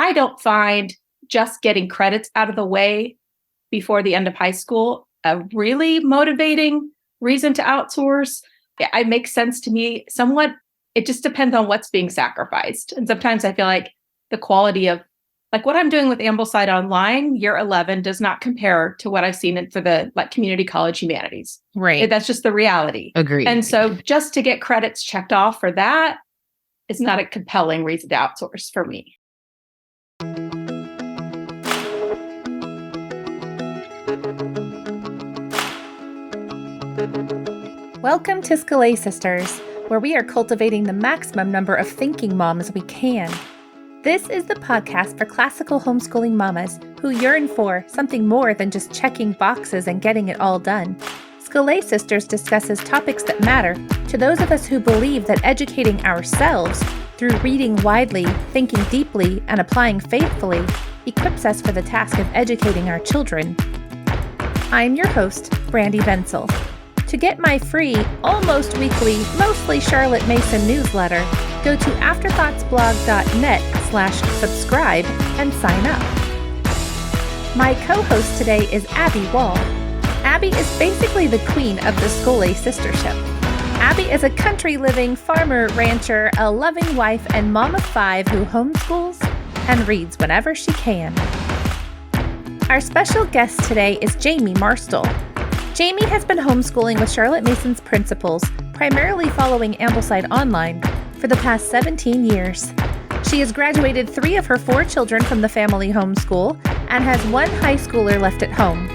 I don't find just getting credits out of the way before the end of high school a really motivating reason to outsource. It makes sense to me somewhat. It just depends on what's being sacrificed. And sometimes I feel like the quality of like what I'm doing with AmblesideOnline, year 11, does not compare to what I've seen for the like community college humanities. Right. That's just the reality. Agreed. And so just to get credits checked off for that is not a compelling reason to outsource for me. Welcome to Scholé Sisters, where we are cultivating the maximum number of thinking moms we can. This is the podcast for classical homeschooling mamas who yearn for something more than just checking boxes and getting it all done. Scholé Sisters discusses topics that matter to those of us who believe that educating ourselves through reading widely, thinking deeply, and applying faithfully equips us for the task of educating our children. I'm your host, Brandy Venzel. To get my free, almost weekly, mostly Charlotte Mason newsletter, go to afterthoughtsblog.net/subscribe and sign up. My co-host today is Abby Wall. Abby is basically the queen of the Scholé sistership. Abby is a country-living farmer, rancher, a loving wife, and mom of 5 who homeschools and reads whenever she can. Our special guest today is Jami Marstall. Jami has been homeschooling with Charlotte Mason's principals, primarily following AmblesideOnline, for the past 17 years. She has graduated 3 of her 4 children from the family homeschool and has 1 high schooler left at home.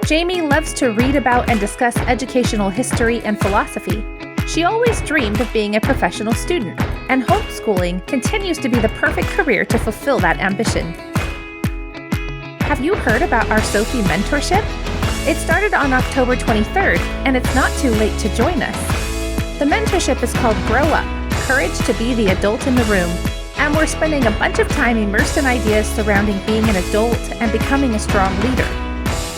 Jami loves to read about and discuss educational history and philosophy. She always dreamed of being a professional student, and homeschooling continues to be the perfect career to fulfill that ambition. Have you heard about our Sophie mentorship? It started on October 23rd, and it's not too late to join us. The mentorship is called Grow Up, Courage to be the Adult in the Room, and we're spending a bunch of time immersed in ideas surrounding being an adult and becoming a strong leader.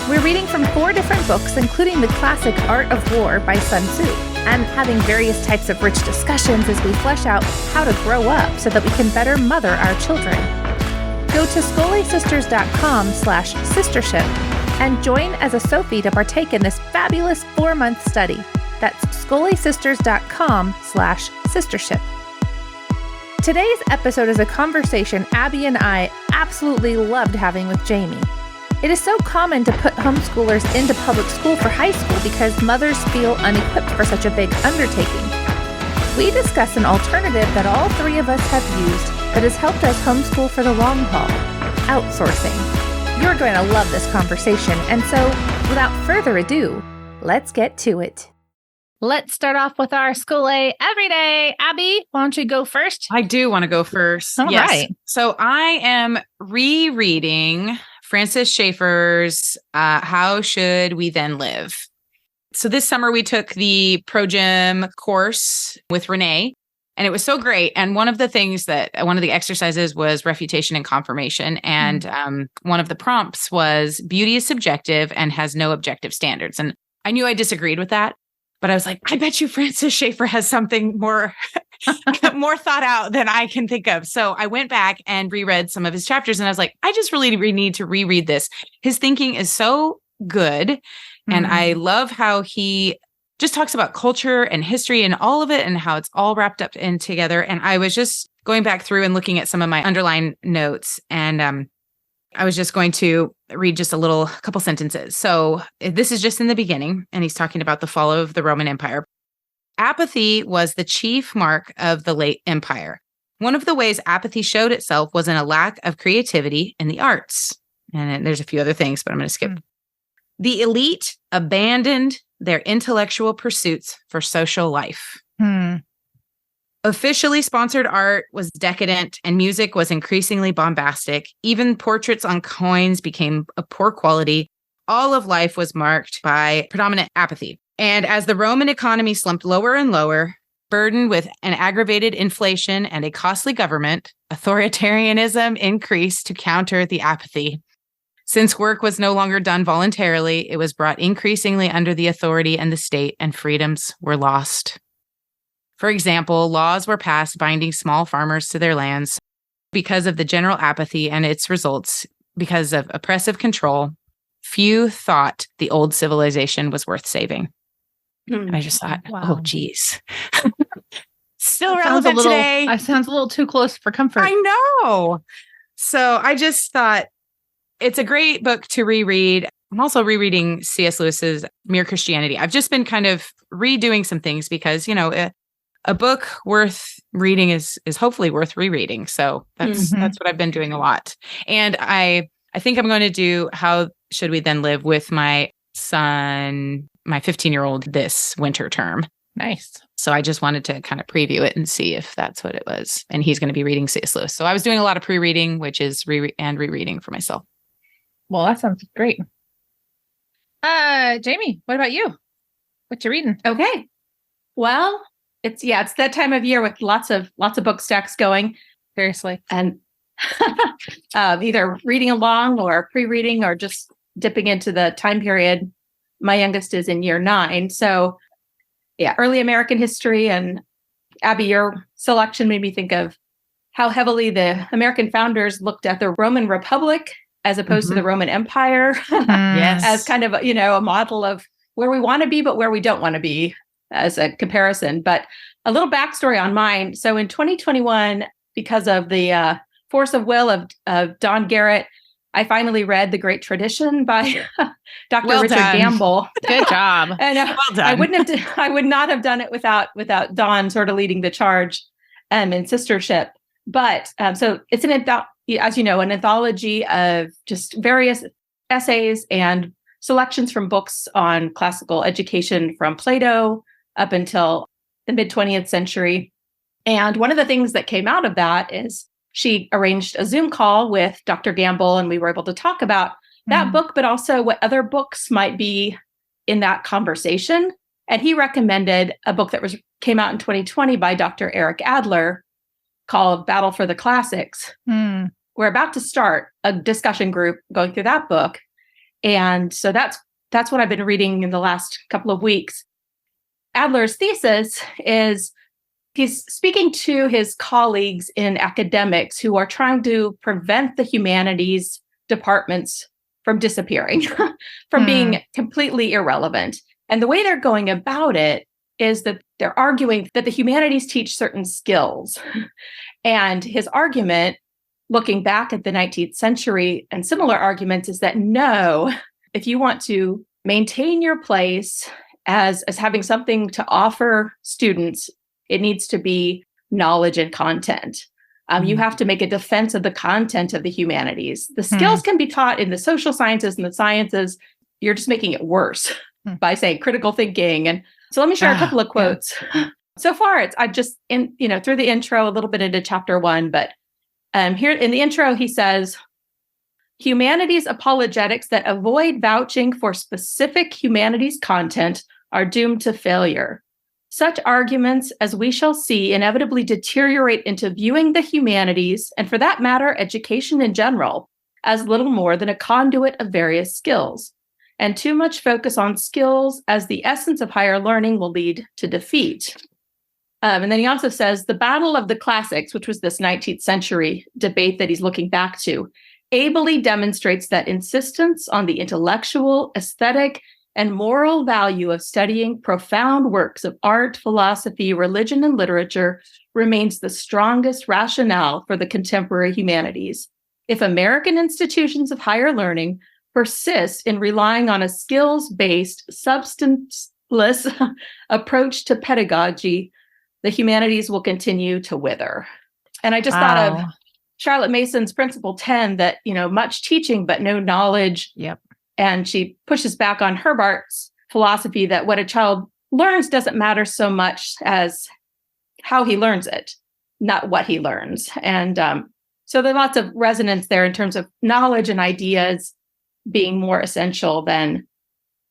We're reading from 4 different books, including the classic Art of War by Sun Tzu, and having various types of rich discussions as we flesh out how to grow up so that we can better mother our children. Go to scholesisters.com/sistership and join as a Sophie to partake in this fabulous 4-month study. That's scholesisters.com/sistership. Today's episode is a conversation Abby and I absolutely loved having with Jami. It is so common to put homeschoolers into public school for high school because mothers feel unequipped for such a big undertaking. We discuss an alternative that all 3 of us have used that has helped us homeschool for the long haul: outsourcing. You're going to love this conversation, and so, without further ado, let's get to it. Let's start off with our Scholé Everyday. Abby, why don't you go first? I do want to go first. All right. So I am rereading Francis Schaeffer's How Should We Then Live? So this summer we took the Pro-Gym course with Renee, and it was so great. And one of the exercises was refutation and confirmation. And one of the prompts was beauty is subjective and has no objective standards. And I knew I disagreed with that, but I was like, I bet you Francis Schaeffer has something more, more thought out than I can think of. So I went back and reread some of his chapters, and I was like, I just really need to reread this. His thinking is so good. And I love how he just talks about culture and history and all of it and how it's all wrapped up in together. And I was just going back through and looking at some of my underlined notes, and I was just going to read just a couple sentences. So this is just in the beginning, and he's talking about the fall of the Roman Empire. Apathy was the chief mark of the late empire. One of the ways apathy showed itself was in a lack of creativity in the arts. And there's a few other things, but I'm going to skip. The elite abandoned their intellectual pursuits for social life. Officially sponsored art was decadent, and music was increasingly bombastic. Even portraits on coins became of poor quality. All of life was marked by predominant apathy. And as the Roman economy slumped lower and lower, burdened with an aggravated inflation and a costly government, authoritarianism increased to counter the apathy. Since work was no longer done voluntarily, it was brought increasingly under the authority and the state, and freedoms were lost. For example, laws were passed binding small farmers to their lands. because of the general apathy and its results, because of oppressive control, few thought the old civilization was worth saving. And I just thought, oh, geez. Still relevant today. It sounds a little too close for comfort. I know. So I just thought it's a great book to reread. I'm also rereading C.S. Lewis's Mere Christianity. I've just been kind of redoing some things because, a book worth reading is hopefully worth rereading. So that's what I've been doing a lot. And I think I'm going to do How Should We Then Live with my son, my 15-year-old this winter term. Nice. So I just wanted to kind of preview it and see if that's what it was. And he's going to be reading C.S. Lewis. So I was doing a lot of pre-reading, which is rereading for myself. Well, that sounds great. Jami, what about you? What you reading? Okay. Well, it's that time of year with lots of book stacks going. Seriously. And either reading along or pre-reading or just dipping into the time period. My youngest is in year 9. So early American history. And Abby, your selection made me think of how heavily the American founders looked at the Roman Republic as opposed to the Roman Empire. Yes. As kind of, a model of where we want to be, but where we don't want to be as a comparison. But a little backstory on mine. So in 2021, because of the force of will of Don Garrett, I finally read The Great Tradition by Dr. Richard Gamble. Good job. And well done. I would not have done it without Don sort of leading the charge in sistership. But so it's as you know, an anthology of just various essays and selections from books on classical education from Plato up until the mid-20th century. And one of the things that came out of that is she arranged a Zoom call with Dr. Gamble, and we were able to talk about that book, but also what other books might be in that conversation. And he recommended a book that came out in 2020 by Dr. Eric Adler called Battle for the Classics. We're about to start a discussion group going through that book. And so that's what I've been reading in the last couple of weeks. Adler's thesis is he's speaking to his colleagues in academics who are trying to prevent the humanities departments from disappearing, from being completely irrelevant. And the way they're going about it is that they're arguing that the humanities teach certain skills. And his argument, looking back at the 19th century and similar arguments, is that no, if you want to maintain your place as having something to offer students, it needs to be knowledge and content. You have to make a defense of the content of the humanities. The skills can be taught in the social sciences and the sciences. You're just making it worse by saying critical thinking. And so let me share a couple of quotes. So far, I've just through the intro, a little bit into chapter 1, but here in the intro, he says, humanities apologetics that avoid vouching for specific humanities content are doomed to failure. Such arguments, as we shall see, inevitably deteriorate into viewing the humanities, and for that matter, education in general, as little more than a conduit of various skills. And too much focus on skills as the essence of higher learning will lead to defeat. And then he also says, the battle of the classics, which was this 19th century debate that he's looking back to, ably demonstrates that insistence on the intellectual, aesthetic, and moral value of studying profound works of art, philosophy, religion, and literature remains the strongest rationale for the contemporary humanities. If American institutions of higher learning persist in relying on a skills-based, substanceless approach to pedagogy, the humanities will continue to wither. And I just thought of Charlotte Mason's Principle 10, that, much teaching, but no knowledge. Yep. And she pushes back on Herbart's philosophy that what a child learns doesn't matter so much as how he learns it, not what he learns. And so there's lots of resonance there in terms of knowledge and ideas being more essential than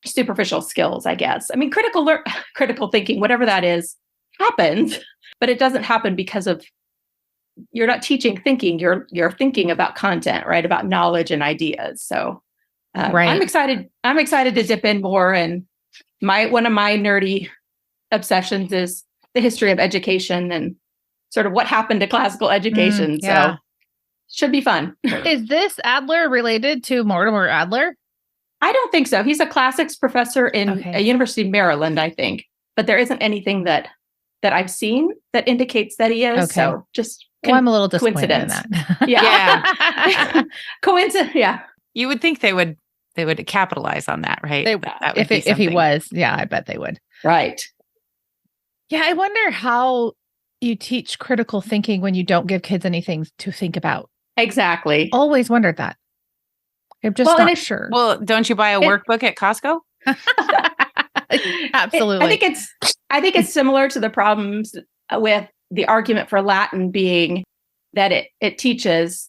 superficial skills, I guess. I mean, critical thinking, whatever that is, happens, but it doesn't happen because of you're not teaching thinking. You're thinking about content, right? About knowledge and ideas. So. Right. I'm excited to dip in more. And one of my nerdy obsessions is the history of education and sort of what happened to classical education. So should be fun. Is this Adler related to Mortimer Adler? I don't think so. He's a classics professor in a University of Maryland, I think. But there isn't anything that I've seen that indicates that he is. Okay. So just I'm a little disappointed in that. Yeah. Coincidence. Yeah. You would think they would capitalize on that, right? If he was, yeah, I bet they would. Right. Yeah, I wonder how you teach critical thinking when you don't give kids anything to think about. Exactly. Always wondered that. I'm just not sure. Well, don't you buy a workbook at Costco? Absolutely. I think it's similar to the problems with the argument for Latin being that it teaches,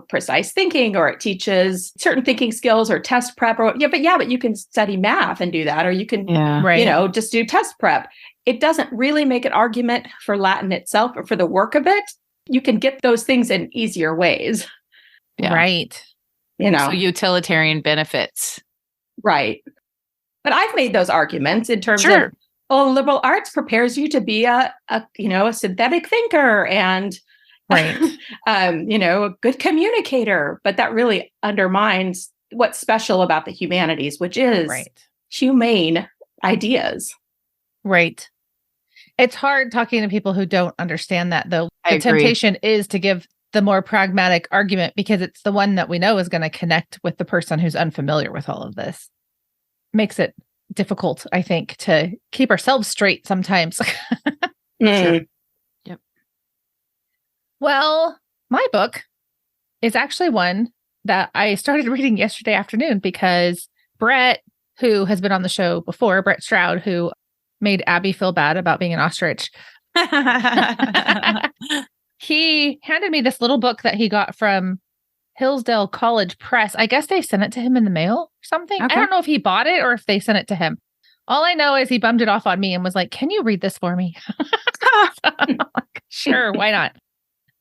precise thinking, or it teaches certain thinking skills or test prep, but you can study math and do that, or you can, just do test prep. It doesn't really make an argument for Latin itself, or for the work of it. You can get those things in easier ways. Yeah. Right. So utilitarian benefits. Right. But I've made those arguments in terms of, liberal arts prepares you to be a synthetic thinker and, a good communicator. But that really undermines what's special about the humanities, which is humane ideas. Right. It's hard talking to people who don't understand that, though. The temptation is to give the more pragmatic argument because it's the one that we know is going to connect with the person who's unfamiliar with all of this. Makes it difficult, I think, to keep ourselves straight sometimes. Sure. Yep. Well, my book is actually one that I started reading yesterday afternoon because Brett, who has been on the show before, Brett Stroud, who made Abby feel bad about being an ostrich, he handed me this little book that he got from Hillsdale College Press. I guess they sent it to him in the mail or something. Okay. I don't know if he bought it or if they sent it to him. All I know is he bummed it off on me and was like, "Can you read this for me?" I'm like, sure, why not?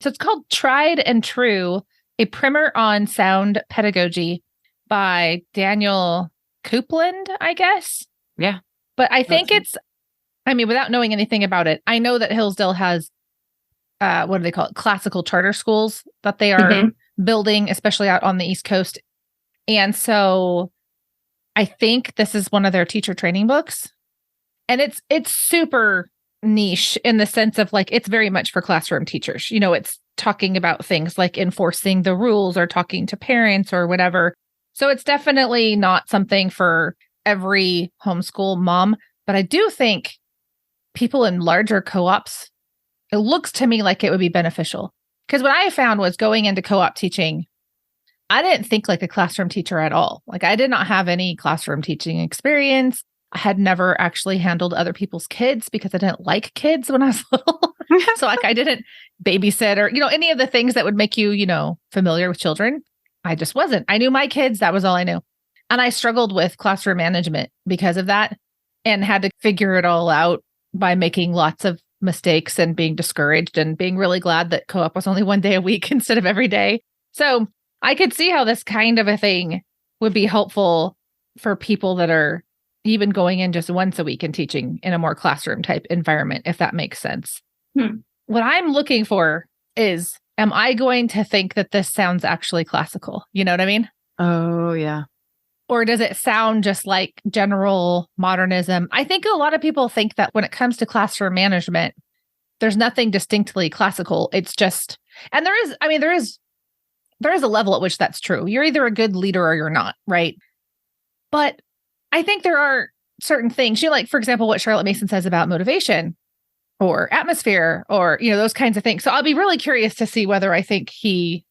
So it's called Tried and True, a primer on sound pedagogy by Daniel Copeland, I guess. Yeah. But I think without knowing anything about it, I know that Hillsdale has, what do they call it? Classical charter schools that they are building, especially out on the East Coast. And so I think this is one of their teacher training books. And it's super niche in the sense of it's very much for classroom teachers. It's talking about things like enforcing the rules or talking to parents or whatever. So it's definitely not something for every homeschool mom. But I do think people in larger co-ops, it looks to me like it would be beneficial. Because what I found was going into co-op teaching, I didn't think like a classroom teacher at all. I did not have any classroom teaching experience. I had never actually handled other people's kids because I didn't like kids when I was little. So I didn't babysit or, any of the things that would make you, familiar with children. I just wasn't. I knew my kids. That was all I knew. And I struggled with classroom management because of that and had to figure it all out by making lots of mistakes and being discouraged and being really glad that co-op was only one day a week instead of every day. So I could see how this kind of a thing would be helpful for people that are even going in just once a week and teaching in a more classroom type environment, if that makes sense. What I'm looking for is, am I going to think that this sounds actually classical? You know what I mean? Oh, yeah. Or does it sound just like general modernism? I think a lot of people think that when it comes to classroom management, there's nothing distinctly classical. It's just, and there is a level at which that's true. You're either a good leader or you're not, right? But I think there are certain things, for example, what Charlotte Mason says about motivation or atmosphere or, those kinds of things. So I'll be really curious to see whether I think he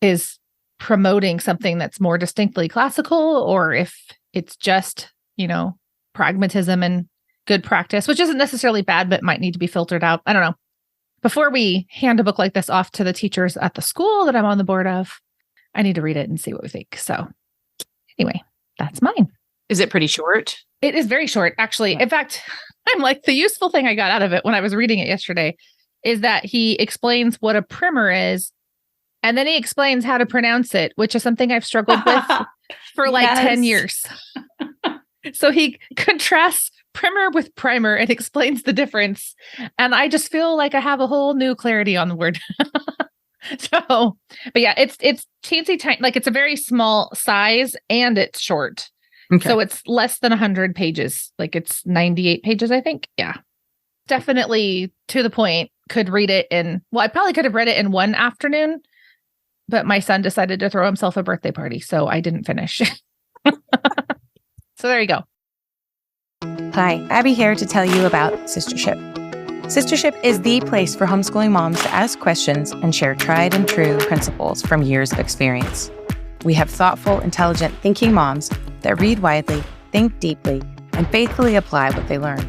is promoting something that's more distinctly classical or if it's just, pragmatism and good practice, which isn't necessarily bad, but might need to be filtered out. I don't know. Before we hand a book like this off to the teachers at the school that I'm on the board of, I need to read it and see what we think. So anyway, that's mine. Is it pretty short? It is very short, actually. In fact, I'm like, the useful thing I got out of it when I was reading it yesterday is that he explains what a primer is. And then he explains how to pronounce it, which is something I've struggled with for 10 years. So he contrasts primer with primer and explains the difference. And I just feel like I have a whole new clarity on the word. So, but yeah, it's teensy tiny, like it's a very small size and it's short. Okay. So it's less than 100 pages. Like it's 98 pages, I think. Yeah. Definitely to the point. Could read it I probably could have read it in one afternoon, but my son decided to throw himself a birthday party. So I didn't finish. So there you go. Hi, Abby here to tell you about Sistership. Sistership is the place for homeschooling moms to ask questions and share tried and true principles from years of experience. We have thoughtful, intelligent, thinking moms that read widely, think deeply, and faithfully apply what they learn.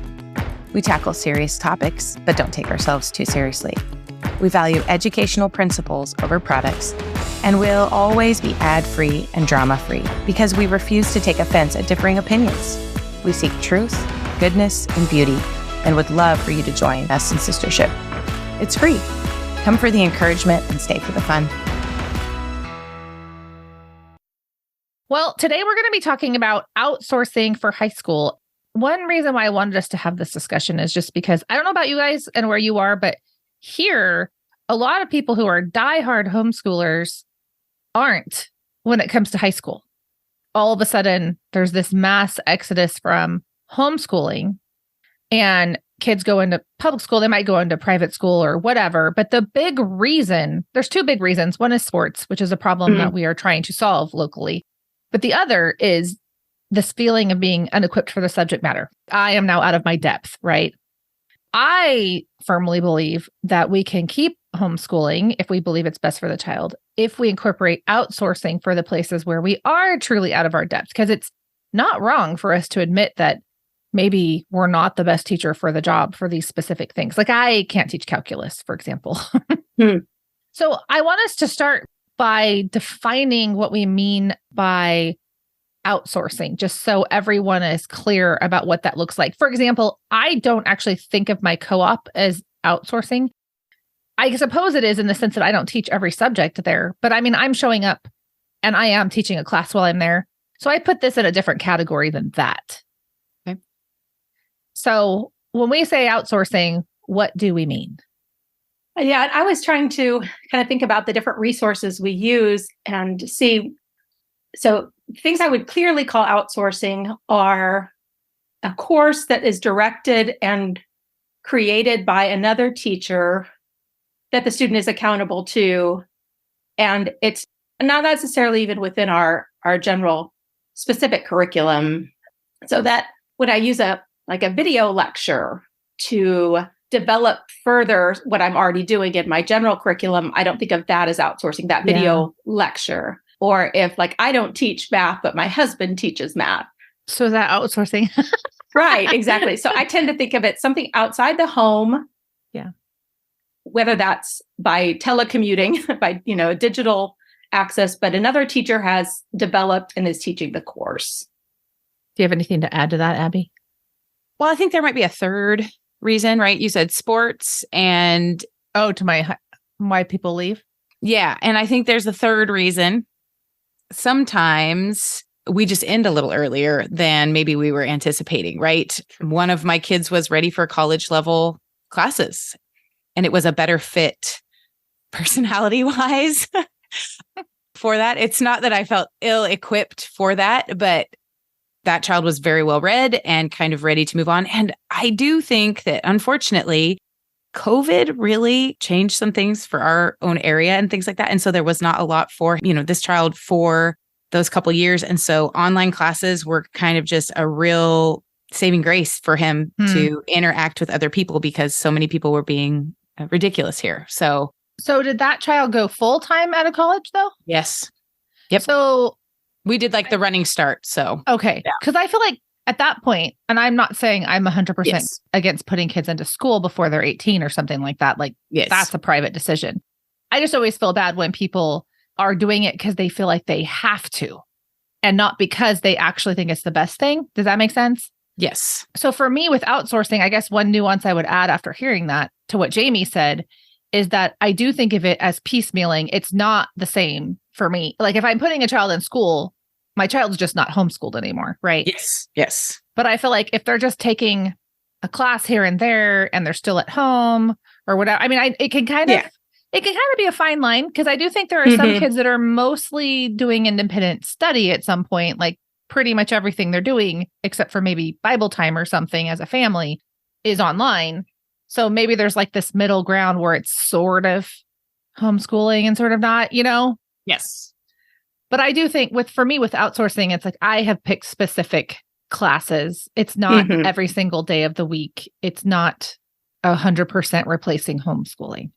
We tackle serious topics, but don't take ourselves too seriously. We value educational principles over products, and we'll always be ad-free and drama-free because we refuse to take offense at differing opinions. We seek truth, goodness, and beauty, and would love for you to join us in Sistership. It's free. Come for the encouragement and stay for the fun. Well, today we're going to be talking about outsourcing for high school. One reason why I wanted us to have this discussion is just because I don't know about you guys and where you are, but here, a lot of people who are diehard homeschoolers aren't when it comes to high school. All of a sudden, there's this mass exodus from homeschooling, and kids go into public school. They might go into private school or whatever. But the big reason, there's two big reasons. One is sports, which is a problem that we are trying to solve locally. But the other is this feeling of being unequipped for the subject matter. I am now out of my depth, right? I firmly believe that we can keep homeschooling if we believe it's best for the child, if we incorporate outsourcing for the places where we are truly out of our depth, because it's not wrong for us to admit that maybe we're not the best teacher for the job for these specific things. Like I can't teach calculus, for example. So I want us to start by defining what we mean by outsourcing, just so everyone is clear about what that looks like. For example, I don't actually think of my co-op as outsourcing. I suppose it is in the sense that I don't teach every subject there, but I mean, I'm showing up and I am teaching a class while I'm there. So I put this in a different category than that. Okay. So when we say outsourcing, what do we mean? Yeah, I was trying to kind of think about the different resources we use and see. So things I would clearly call outsourcing are a course that is directed and created by another teacher that the student is accountable to. And it's not necessarily even within our general specific curriculum. So that when I use a video lecture to develop further what I'm already doing in my general curriculum, I don't think of that as outsourcing, that video lecture. Or if I don't teach math, but my husband teaches math. So is that outsourcing? Right, exactly. So I tend to think of it something outside the home. Yeah. Whether that's by telecommuting, by digital access, but another teacher has developed and is teaching the course. Do you have anything to add to that, Abby? Well, I think there might be a third reason, right? You said sports and... Oh, to why people leave? Yeah. And I think there's a third reason. Sometimes we just end a little earlier than maybe we were anticipating, right? One of my kids was ready for college level classes, and it was a better fit personality wise for that. It's not that I felt ill equipped for that, but that child was very well read and kind of ready to move on. And I do think that unfortunately, COVID really changed some things for our own area and things like that. And so there was not a lot for, this child for those couple of years. And so online classes were kind of just a real saving grace for him to interact with other people because so many people were being ridiculous here. So did that child go full time out of college though? Yes. Yep. So we did the running start. So, okay. Because I feel like at that point, and I'm not saying I'm 100% against putting kids into school before they're 18 or something like that. That's a private decision. I just always feel bad when people are doing it because they feel like they have to and not because they actually think it's the best thing. Does that make sense? Yes. So for me with outsourcing, I guess one nuance I would add after hearing that to what Jami said is that I do think of it as piecemealing. It's not the same for me. If I'm putting a child in school, my child's just not homeschooled anymore, right? Yes. Yes. But I feel like if they're just taking a class here and there and they're still at home or whatever, I mean, it can kind of It can kind of be a fine line because I do think there are some kids that are mostly doing independent study at some point, like pretty much everything they're doing, except for maybe Bible time or something as a family, is online. So maybe there's like this middle ground where it's sort of homeschooling and sort of not, Yes. But I do think for me with outsourcing, it's like I have picked specific classes. It's not every single day of the week. It's not 100% replacing homeschooling.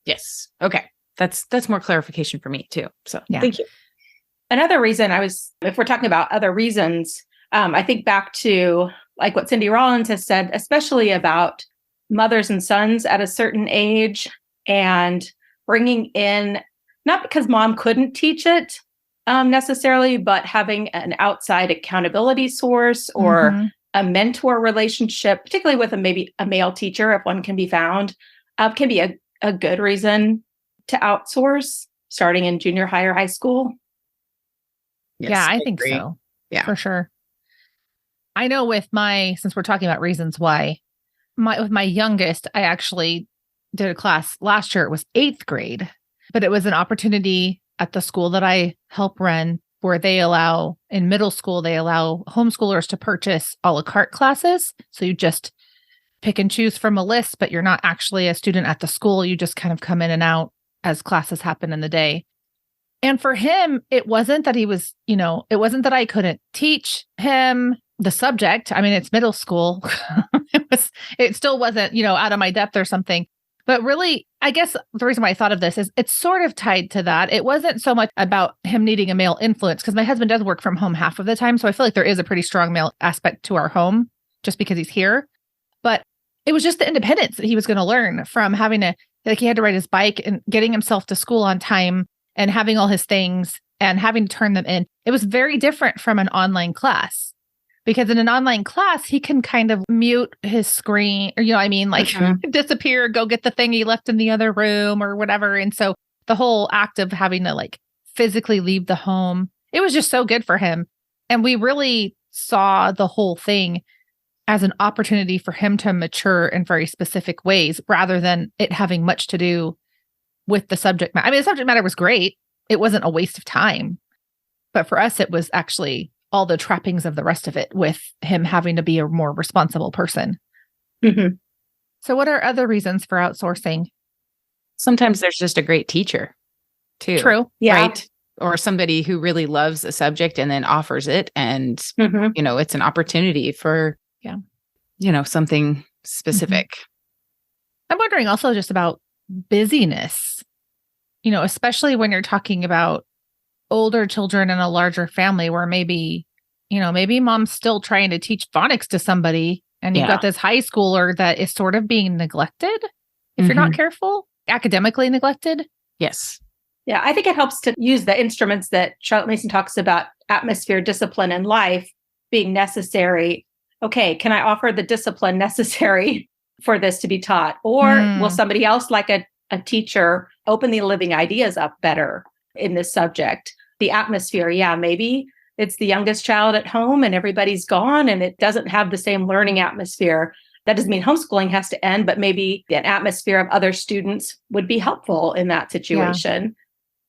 Yes. Okay. That's more clarification for me too. So thank you. Another reason if we're talking about other reasons, I think back to like what Cindy Rollins has said, especially about mothers and sons at a certain age and bringing in, not because mom couldn't teach it necessarily, but having an outside accountability source or a mentor relationship, particularly with maybe a male teacher, if one can be found, can be a good reason to outsource starting in junior high or high school. Yes, yeah, I think so. Yeah, for sure. I know since we're talking about reasons why, with my youngest, I actually did a class last year. It was 8th grade, but it was an opportunity at the school that I help run where in middle school, they allow homeschoolers to purchase a la carte classes. So you just pick and choose from a list, but you're not actually a student at the school. You just kind of come in and out as classes happen in the day. And for him, it wasn't that it wasn't that I couldn't teach him the subject. I mean, it's middle school. It still wasn't, out of my depth or something. But really, I guess the reason why I thought of this is it's sort of tied to that. It wasn't so much about him needing a male influence because my husband does work from home half of the time. So I feel like there is a pretty strong male aspect to our home just because he's here. But it was just the independence that he was going to learn from having he had to ride his bike and getting himself to school on time and having all his things and having to turn them in. It was very different from an online class because in an online class, he can kind of mute his screen or, disappear, go get the thing he left in the other room or whatever. And so the whole act of having to physically leave the home, it was just so good for him. And we really saw the whole thing as an opportunity for him to mature in very specific ways rather than it having much to do with the subject matter. I mean, the subject matter was great. It wasn't a waste of time. But for us, it was actually all the trappings of the rest of it with him having to be a more responsible person. So what are other reasons for outsourcing? Sometimes there's just a great teacher too. True. Yeah. Right. Or somebody who really loves a subject and then offers it. And, it's an opportunity for, something specific. I'm wondering also just about busyness, especially when you're talking about older children in a larger family where maybe mom's still trying to teach phonics to somebody and you've got this high schooler that is sort of being neglected if you're not careful, academically neglected. Yes. Yeah, I think it helps to use the instruments that Charlotte Mason talks about, atmosphere, discipline, and life being necessary. Okay, can I offer the discipline necessary for this to be taught? Or will somebody else, like a teacher, open the living ideas up better in this subject? The atmosphere, maybe it's the youngest child at home and everybody's gone and it doesn't have the same learning atmosphere. That doesn't mean homeschooling has to end, but maybe an atmosphere of other students would be helpful in that situation.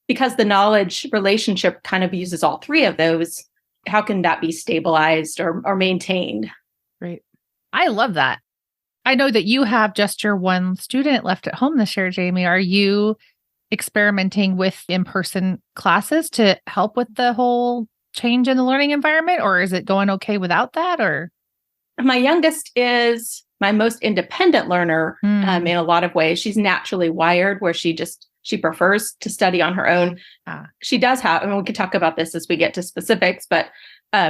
Because the knowledge relationship kind of uses all three of those. How can that be stabilized or maintained? Right. I love that. I know that you have just your one student left at home this year, Jami. Are you experimenting with in-person classes to help with the whole change in the learning environment, or is it going okay without that? Or my youngest is my most independent learner in a lot of ways. She's naturally wired where she prefers to study on her own. She does have, we can talk about this as we get to specifics, but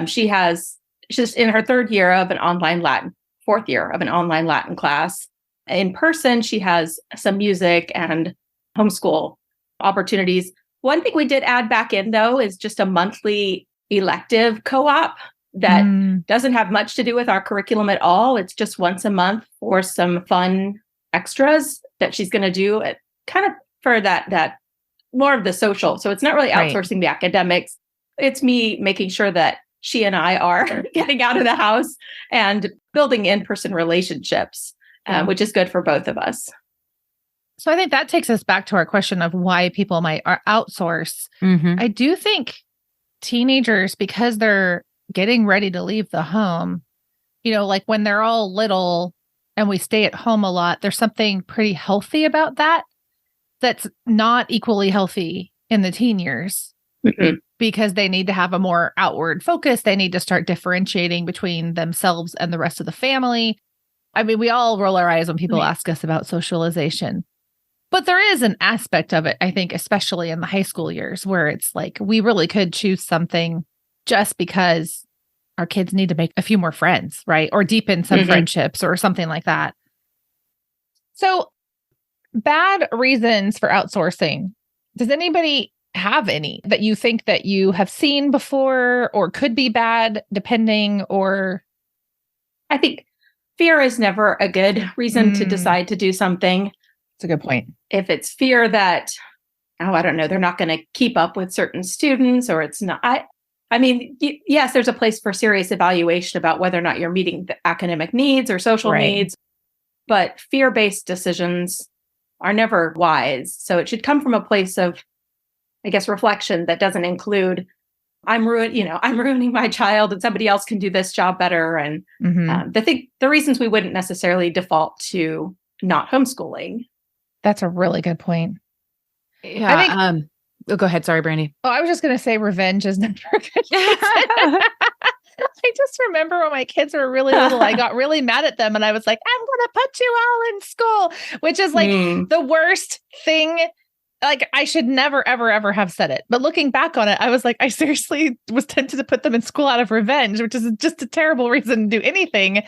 she's in her third year of an online Latin, fourth year of an online Latin class. In person, she has some music and homeschool opportunities. One thing we did add back in, though, is just a monthly elective co-op that doesn't have much to do with our curriculum at all. It's just once a month for some fun extras that she's going to do kind of for that more of the social. So it's not really outsourcing the academics. It's me making sure that she and I are getting out of the house and building in-person relationships, which is good for both of us. So I think that takes us back to our question of why people might outsource. Mm-hmm. I do think teenagers, because they're getting ready to leave the home, like when they're all little and we stay at home a lot, there's something pretty healthy about that that's not equally healthy in the teen years. Mm-hmm. Because they need to have a more outward focus. They need to start differentiating between themselves and the rest of the family. I mean, we all roll our eyes when people ask us about socialization. But there is an aspect of it, I think, especially in the high school years, where it's like we really could choose something just because our kids need to make a few more friends, right? Or deepen some friendships or something like that. So, bad reasons for outsourcing. Does anybody have any that you think that you have seen before or could be bad, depending, or? I think fear is never a good reason to decide to do something. That's a good point. If it's fear that, I don't know, they're not going to keep up with certain students, or it's not. I mean, yes, there's a place for serious evaluation about whether or not you're meeting the academic needs or social needs, but fear-based decisions are never wise. So it should come from a place of, I guess, reflection that doesn't include, I'm ruining my child and somebody else can do this job better. And the reasons we wouldn't necessarily default to not homeschooling. That's a really good point. Yeah. I think, go ahead. Sorry, Brandy. Oh, I was just going to say revenge is never a good reason. I just remember when my kids were really little, I got really mad at them and I was like, I'm going to put you all in school, which is like the worst thing. Like I should never, ever, ever have said it. But looking back on it, I was like, I seriously was tempted to put them in school out of revenge, which is just a terrible reason to do anything.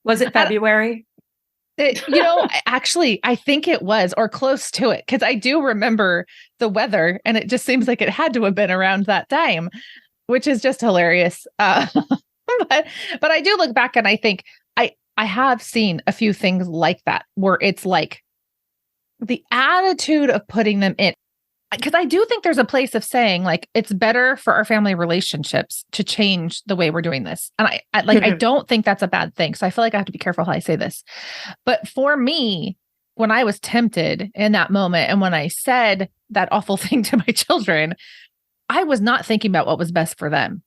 Was it February? Actually, I think it was, or close to it, because I do remember the weather and it just seems like it had to have been around that time, which is just hilarious. But I do look back and I think I have seen a few things like that where it's like the attitude of putting them in. Because I do think there's a place of saying like, it's better for our family relationships to change the way we're doing this. And I don't think that's a bad thing. So I feel like I have to be careful how I say this. But for me, when I was tempted in that moment, and when I said that awful thing to my children, I was not thinking about what was best for them.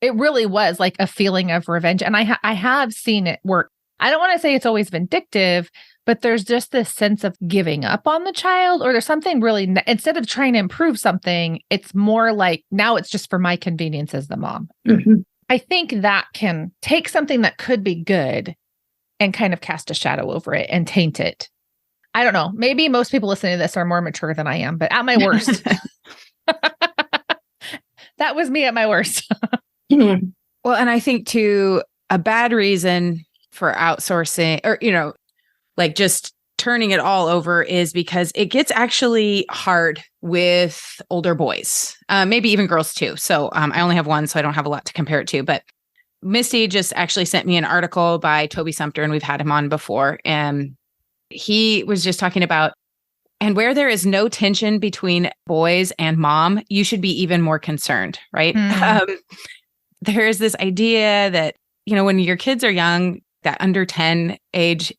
It really was like a feeling of revenge. And I have seen it work. I don't want to say it's always vindictive, but there's just this sense of giving up on the child, or there's something really, instead of trying to improve something, it's more like, now it's just for my convenience as the mom. Mm-hmm. I think that can take something that could be good and kind of cast a shadow over it and taint it. I don't know. Maybe most people listening to this are more mature than I am, but at my worst, that was me at my worst. Well, and I think too, a bad reason for outsourcing, or, like just turning it all over, is because it gets actually hard with older boys, maybe even girls too. So I only have one, so I don't have a lot to compare it to. But Misty just actually sent me an article by Toby Sumter, and we've had him on before. And he was just talking about, and where there is no tension between boys and mom, you should be even more concerned, right? There is this idea that, when your kids are young, that under 10 age,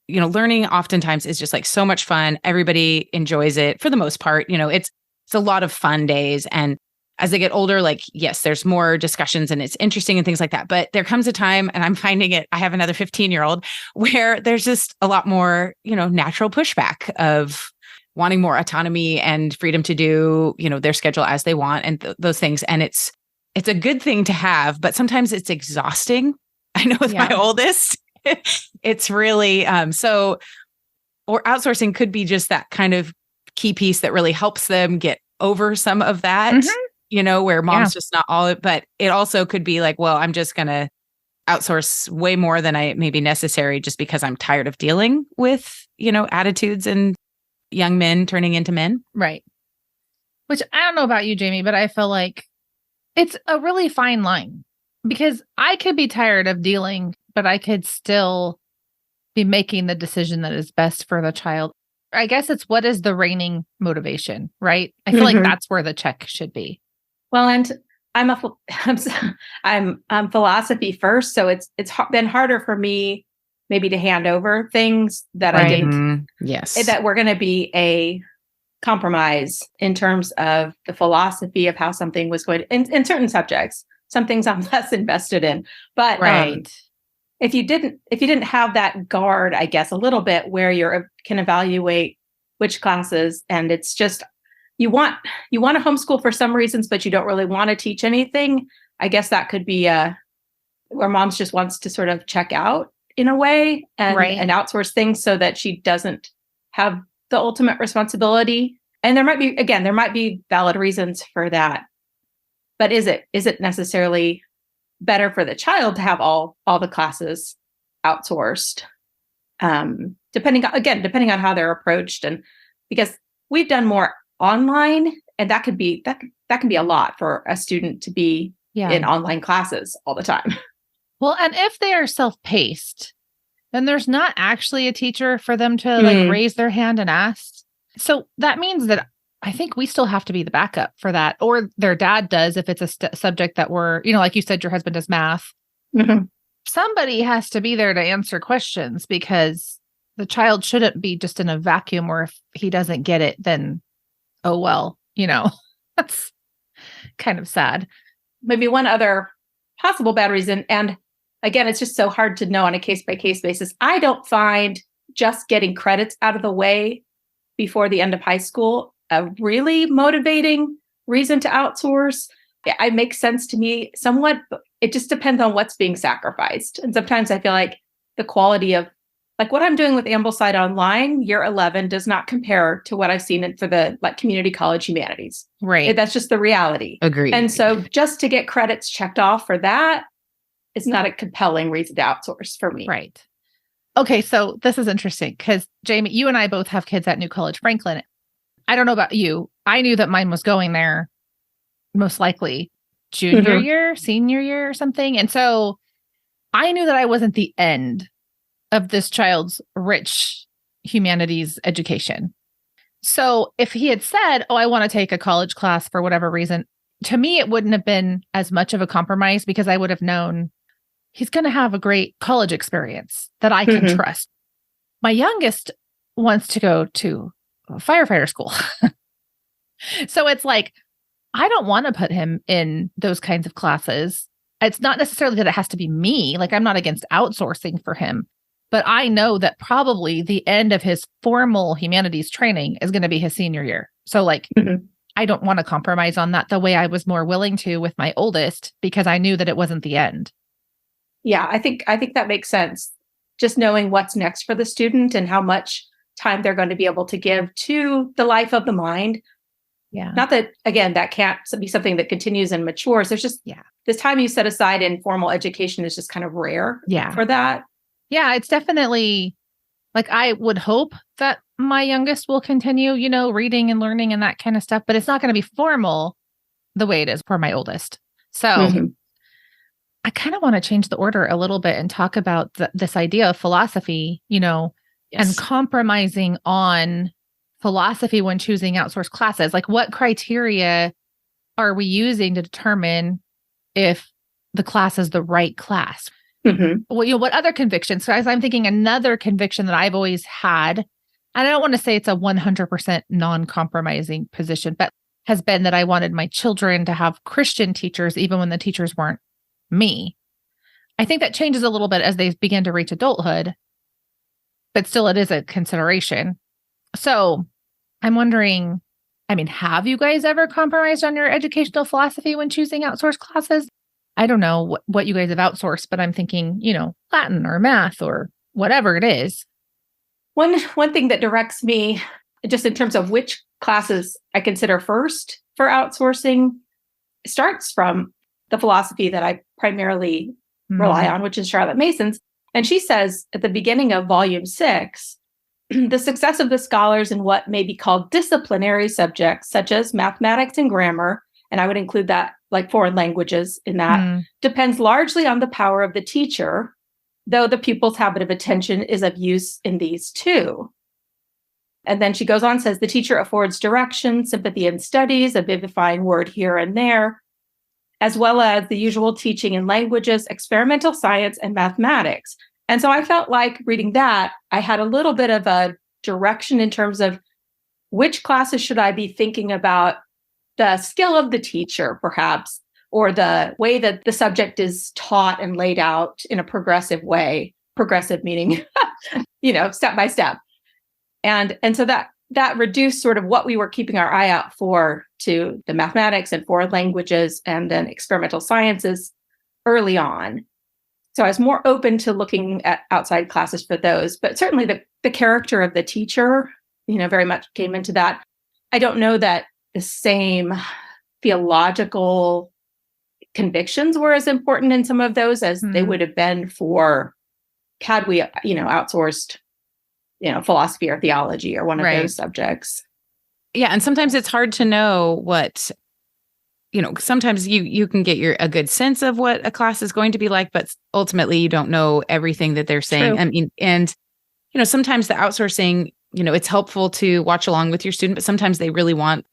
learning oftentimes is just like so much fun. Everybody enjoys it for the most part. It's a lot of fun days. And as they get older, like, yes, there's more discussions and it's interesting and things like that. But there comes a time, and I'm finding it, I have another 15-year-old, where there's just a lot more, natural pushback of wanting more autonomy and freedom to do, their schedule as they want and those things. And it's a good thing to have, but sometimes it's exhausting. I know with my oldest, it's really, or outsourcing could be just that kind of key piece that really helps them get over some of that, where mom's just not all, but it also could be like, well, I'm just going to outsource way more than I may be necessary just because I'm tired of dealing with, attitudes and young men turning into men. Right. Which I don't know about you, Jamie, but I feel like it's a really fine line, because I could be tired of dealing, but I could still be making the decision that is best for the child. I guess it's, what is the reigning motivation, right? I feel like that's where the check should be. Well, and I'm philosophy first, so it's been harder for me maybe to hand over things that I didn't, Yes. that were going to be a compromise in terms of the philosophy of how something was going to, in certain subjects. Some things I'm less invested in, but if you didn't have that guard, I guess, a little bit where you can evaluate which classes, and it's just you want to homeschool for some reasons, but you don't really want to teach anything. I guess that could be where mom's just wants to sort of check out in a way and outsource things so that she doesn't have the ultimate responsibility. And there might be valid reasons for that. But is it necessarily better for the child to have all the classes outsourced? Depending on how they're approached, and because we've done more online, and that can be a lot for a student to be in online classes all the time. Well, and if they are self-paced, then there's not actually a teacher for them to raise their hand and ask. So that means that I think we still have to be the backup for that, or their dad does if it's a subject that we're, like you said, your husband does math. Mm-hmm. Somebody has to be there to answer questions, because the child shouldn't be just in a vacuum where if he doesn't get it, then, oh, well, that's kind of sad. Maybe one other possible bad reason, and again, it's just so hard to know on a case-by-case basis. I don't find just getting credits out of the way before the end of high school a really motivating reason to outsource. It makes sense to me somewhat, but it just depends on what's being sacrificed. And sometimes I feel like the quality of, like what I'm doing with AmblesideOnline, year 11 does not compare to what I've seen for the community college humanities. Right. That's just the reality. Agreed. And so just to get credits checked off for that is not a compelling reason to outsource for me. Right. Okay. So this is interesting because Jami, you and I both have kids at New College Franklin. I don't know about you. I knew that mine was going there most likely junior year, senior year or something. And so I knew that I wasn't the end of this child's rich humanities education. So if he had said, oh, I want to take a college class for whatever reason, to me, it wouldn't have been as much of a compromise because I would have known he's going to have a great college experience that I can trust. My youngest wants to go to firefighter school. So it's like, I don't want to put him in those kinds of classes. It's not necessarily that it has to be me. Like, I'm not against outsourcing for him, but I know that probably the end of his formal humanities training is going to be his senior year. So I don't want to compromise on that the way I was more willing to with my oldest, because I knew that it wasn't the end. Yeah, I think that makes sense. Just knowing what's next for the student and how much time they're going to be able to give to the life of the mind. Yeah. Not that, again, that can't be something that continues and matures. There's just, this time you set aside in formal education is just kind of rare for that. Yeah, it's definitely, like, I would hope that my youngest will continue, reading and learning and that kind of stuff, but it's not going to be formal the way it is for my oldest. So I kind of want to change the order a little bit and talk about this idea of philosophy, and compromising on philosophy when choosing outsourced classes. Like, what criteria are we using to determine if the class is the right class? Well, what other convictions? So as I'm thinking, another conviction that I've always had, and I don't want to say it's a 100% non-compromising position, but has been that I wanted my children to have Christian teachers, even when the teachers weren't me. I think that changes a little bit as they begin to reach adulthood, but still it is a consideration. So I'm wondering, have you guys ever compromised on your educational philosophy when choosing outsourced classes? I don't know what you guys have outsourced, but I'm thinking, Latin or math or whatever it is. One thing that directs me, just in terms of which classes I consider first for outsourcing, starts from the philosophy that I primarily rely on, which is Charlotte Mason's. And she says at the beginning of volume 6, the success of the scholars in what may be called disciplinary subjects, such as mathematics and grammar, and I would include that like foreign languages in that, depends largely on the power of the teacher, though the pupil's habit of attention is of use in these too. And then she goes on, says the teacher affords direction, sympathy in studies, a vivifying word here and there, as well as the usual teaching in languages, experimental science, and mathematics. And so I felt like reading that, I had a little bit of a direction in terms of which classes should I be thinking about the skill of the teacher, perhaps, or the way that the subject is taught and laid out in a progressive way, progressive meaning, step by step. And so that reduced sort of what we were keeping our eye out for to the mathematics and foreign languages and then experimental sciences early on. So I was more open to looking at outside classes for those, but certainly the character of the teacher, very much came into that. I don't know that the same theological convictions were as important in some of those as they would have been had we, outsourced, philosophy or theology or one of those subjects. Yeah. And sometimes it's hard to know what, sometimes you can get a good sense of what a class is going to be like, but ultimately you don't know everything that they're saying. True. I mean, and, sometimes the outsourcing, it's helpful to watch along with your student, but sometimes they really want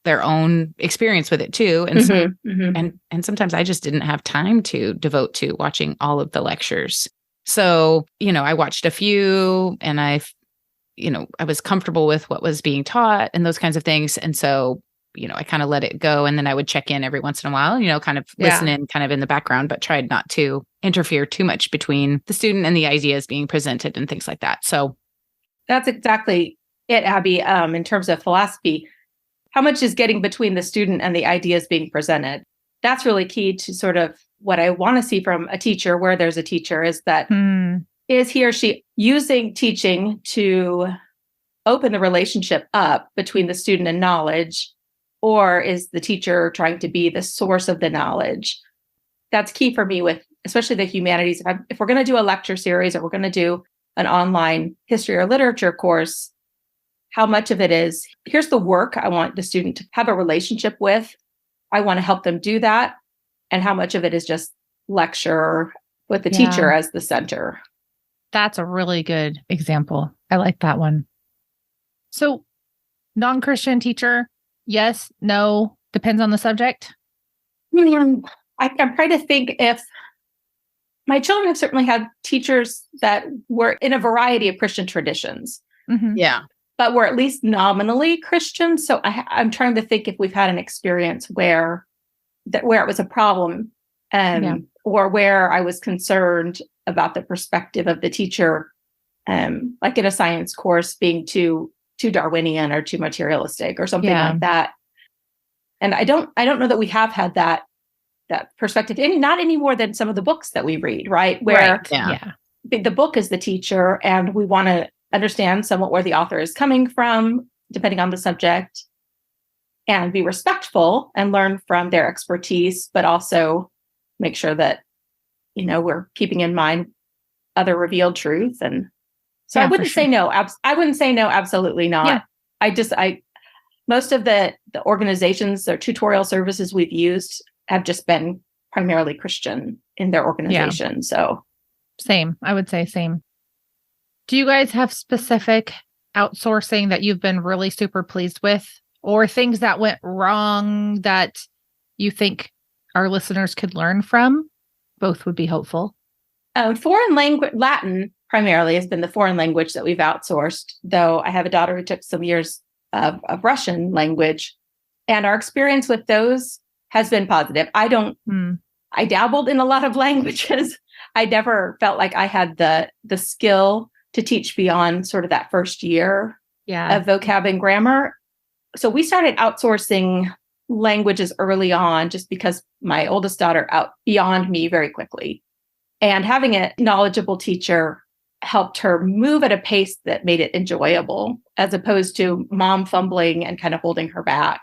their own experience with it too. And and sometimes I just didn't have time to devote to watching all of the lectures. So, I watched a few and I was comfortable with what was being taught and those kinds of things. And so, I kind of let it go. And then I would check in every once in a while, kind of listen in kind of in the background, but tried not to interfere too much between the student and the ideas being presented and things like that. So that's exactly it, Abby. In terms of philosophy, how much is getting between the student and the ideas being presented? That's really key to sort of what I want to see from a teacher, where there's a teacher, is that is he or she using teaching to open the relationship up between the student and knowledge, or is the teacher trying to be the source of the knowledge? That's key for me with especially the humanities. If we're going to do a lecture series or we're going to do an online history or literature course, how much of it is, here's the work I want the student to have a relationship with. I want to help them do that. And how much of it is just lecture with the teacher as the center. That's a really good example. I like that one. So, non-Christian teacher, yes, no, depends on the subject? I'm trying to think if my children have certainly had teachers that were in a variety of Christian traditions. Yeah. But were at least nominally Christian. So I'm trying to think if we've had an experience where it was a problem or where I was concerned about the perspective of the teacher, like in a science course being too Darwinian or too materialistic or something like that. And I don't know that we have had that perspective, not any more than some of the books that we read, right? Where the book is the teacher and we want to understand somewhat where the author is coming from, depending on the subject, and be respectful and learn from their expertise, but also make sure that, we're keeping in mind other revealed truth. And so I wouldn't say no. I wouldn't say no, absolutely not. Yeah. Most of the organizations or tutorial services we've used have just been primarily Christian in their organization. Yeah. So same, I would say same. Do you guys have specific outsourcing that you've been really super pleased with, or things that went wrong that you think our listeners could learn from? Both would be helpful. Foreign language, Latin primarily has been the foreign language that we've outsourced, though I have a daughter who took some years of Russian language, and our experience with those has been positive. I dabbled in a lot of languages. I never felt like I had the skill to teach beyond sort of that first year of vocab and grammar. So we started outsourcing languages early on just because my oldest daughter out beyond me very quickly. And having a knowledgeable teacher helped her move at a pace that made it enjoyable, as opposed to mom fumbling and kind of holding her back.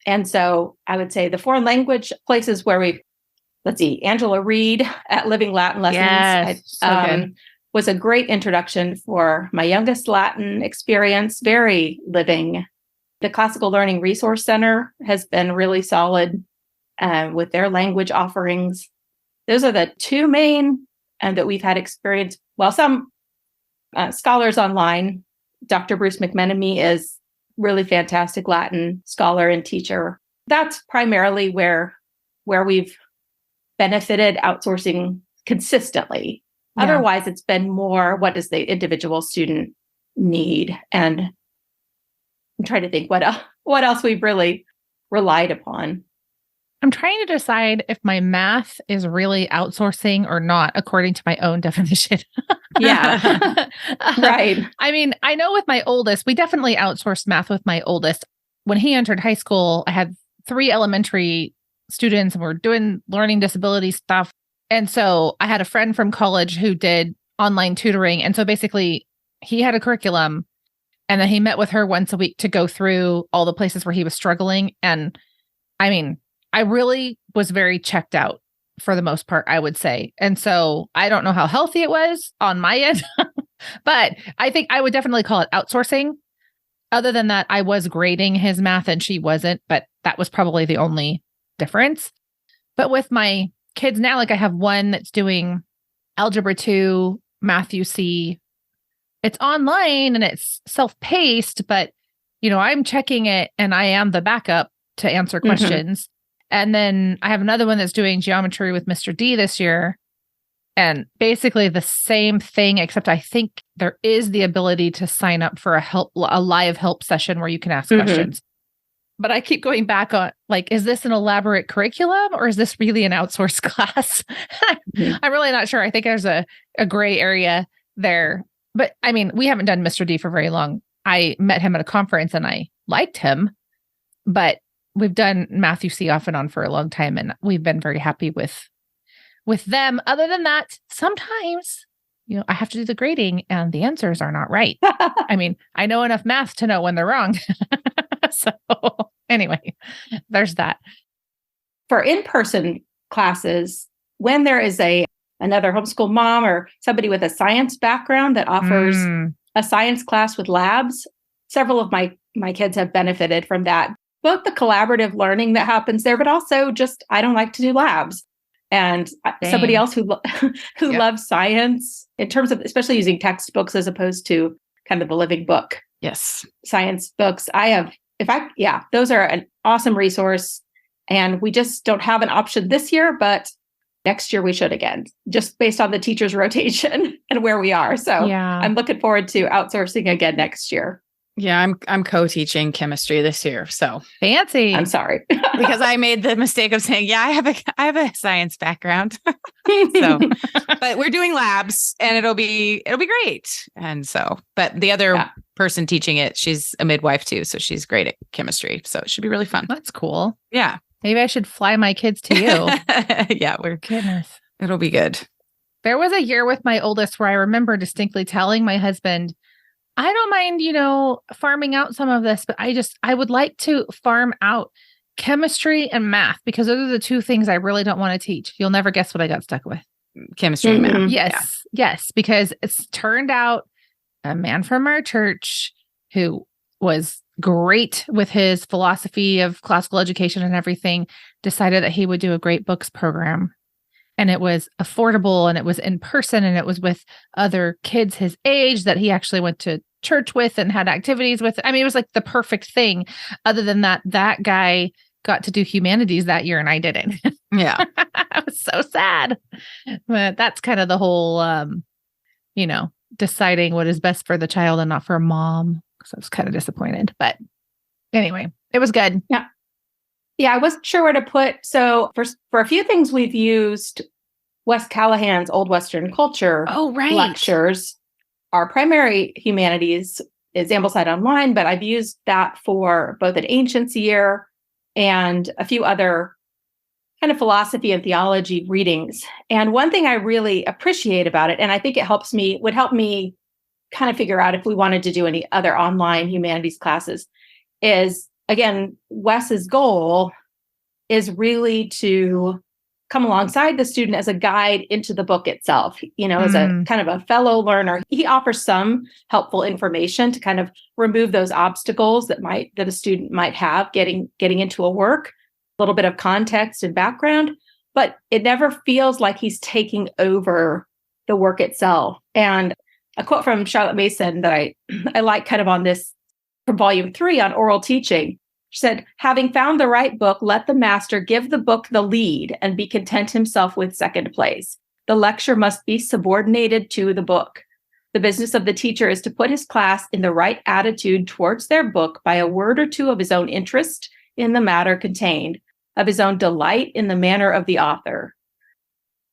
And so I would say the foreign language places where Angela Reed at Living Latin Lessons was a great introduction for my youngest Latin experience, very living. The Classical Learning Resource Center has been really solid with their language offerings. Those are the two main that we've had experience. Well, some scholars online. Dr. Bruce McMenemy is really fantastic Latin scholar and teacher. That's primarily where we've benefited outsourcing consistently. Yeah. Otherwise, it's been more, what does the individual student need? And I'm trying to think what else we've really relied upon. I'm trying to decide if my math is really outsourcing or not, according to my own definition. Yeah. Right. I mean, I know with my oldest, we definitely outsourced math with my oldest. When he entered high school, I had 3 elementary students and we're doing learning disability stuff. And so I had a friend from college who did online tutoring. And so basically he had a curriculum and then he met with her once a week to go through all the places where he was struggling. And I mean, I really was very checked out for the most part, I would say. And so I don't know how healthy it was on my end, but I think I would definitely call it outsourcing. Other than that, I was grading his math and she wasn't, but that was probably the only difference. But with my kids now, like I have one that's doing Algebra 2, Math UC. It's online and it's self-paced, but I'm checking it and I am the backup to answer questions. And then I have another one that's doing geometry with Mr. D this year. And basically the same thing, except I think there is the ability to sign up for a live help session where you can ask questions. But I keep going back on, like, is this an elaborate curriculum or is this really an outsourced class? I'm really not sure. I think there's a gray area there. But I mean, we haven't done Mr. D for very long. I met him at a conference and I liked him, but we've done Math UC off and on for a long time. And we've been very happy with them. Other than that, sometimes, I have to do the grading and the answers are not right. I mean, I know enough math to know when they're wrong. So anyway, there's that. For in-person classes, when there is another homeschool mom or somebody with a science background that offers a science class with labs, several of my kids have benefited from that. Both the collaborative learning that happens there, but also just, I don't like to do labs. And somebody else who loves science in terms of, especially using textbooks as opposed to kind of the living book. Yes. Science books. Those are an awesome resource. And we just don't have an option this year, but next year we should again, just based on the teachers' rotation and where we are. So I'm looking forward to outsourcing again next year. Yeah, I'm co-teaching chemistry this year. So fancy. I'm sorry. Because I made the mistake of saying, I have a science background. But we're doing labs and it'll be great. And so, but the other person teaching it, she's a midwife too. So she's great at chemistry. So it should be really fun. That's cool. Yeah. Maybe I should fly my kids to you. Yeah, it'll be good. There was a year with my oldest where I remember distinctly telling my husband, I don't mind, farming out some of this, but I would like to farm out chemistry and math because those are the 2 things I really don't want to teach. You'll never guess what I got stuck with. Chemistry and math. Yes, because it's turned out a man from our church who was great with his philosophy of classical education and everything decided that he would do a great books program. And it was affordable and it was in person and it was with other kids his age that he actually went to church with and had activities with. I mean, it was like the perfect thing. Other than that guy got to do humanities that year and I didn't. Yeah. I was so sad. But that's kind of the whole, deciding what is best for the child and not for mom. So I was kind of disappointed. But anyway, it was good. Yeah. Yeah, I wasn't sure where to put. So for a few things, we've used Wes Callahan's Old Western Culture lectures. Our primary humanities is AmblesideOnline, but I've used that for both an Ancients year and a few other kind of philosophy and theology readings. And one thing I really appreciate about it, and I think it would help me kind of figure out if we wanted to do any other online humanities classes, is again, Wes's goal is really to come alongside the student as a guide into the book itself, as a kind of a fellow learner. He offers some helpful information to kind of remove those obstacles that a student might have getting into a work, a little bit of context and background, but it never feels like he's taking over the work itself. And a quote from Charlotte Mason that I like kind of on this from volume 3 on oral teaching. She said, having found the right book, let the master give the book the lead and be content himself with second place. The lecture must be subordinated to the book. The business of the teacher is to put his class in the right attitude towards their book by a word or two of his own interest in the matter contained, of his own delight in the manner of the author.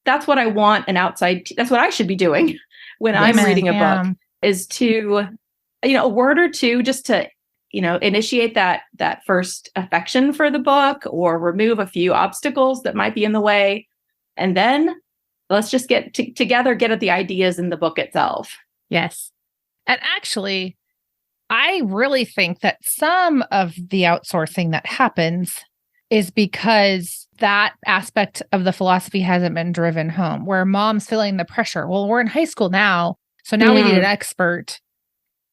That's what I want that's what I should be doing when I'm reading a book, is to, a word or two just to, initiate that first affection for the book or remove a few obstacles that might be in the way. And then let's just get together, get at the ideas in the book itself. Yes. And actually, I really think that some of the outsourcing that happens is because that aspect of the philosophy hasn't been driven home, where mom's feeling the pressure. Well, we're in high school now, so now we need an expert.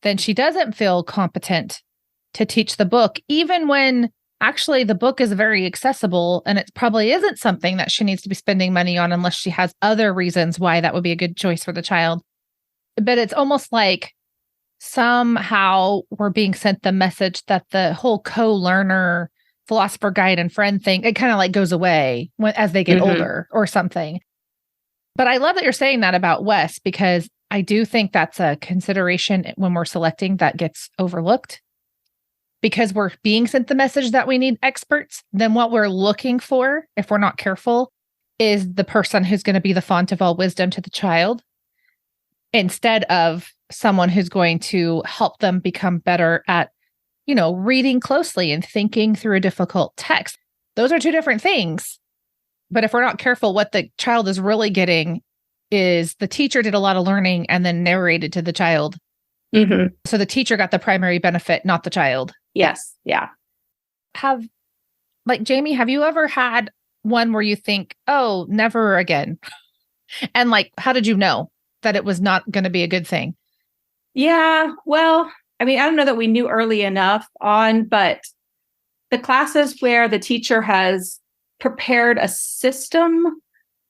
Then she doesn't feel competent to teach the book, even when actually the book is very accessible and it probably isn't something that she needs to be spending money on unless she has other reasons why that would be a good choice for the child. But it's almost like somehow we're being sent the message that the whole co-learner, philosopher, guide, and friend thing, it kind of like goes away as they get older or something. But I love that you're saying that about Wes, because I do think that's a consideration when we're selecting that gets overlooked. Because we're being sent the message that we need experts, then what we're looking for, if we're not careful, is the person who's going to be the font of all wisdom to the child, instead of someone who's going to help them become better at, reading closely and thinking through a difficult text. Those are two different things. But if we're not careful, what the child is really getting is the teacher did a lot of learning and then narrated to the child. So the teacher got the primary benefit, not the child. Yes. Yeah. Jami, have you ever had one where you think, oh, never again? And how did you know that it was not going to be a good thing? Yeah. Well, I don't know that we knew early enough on, but the classes where the teacher has prepared a system,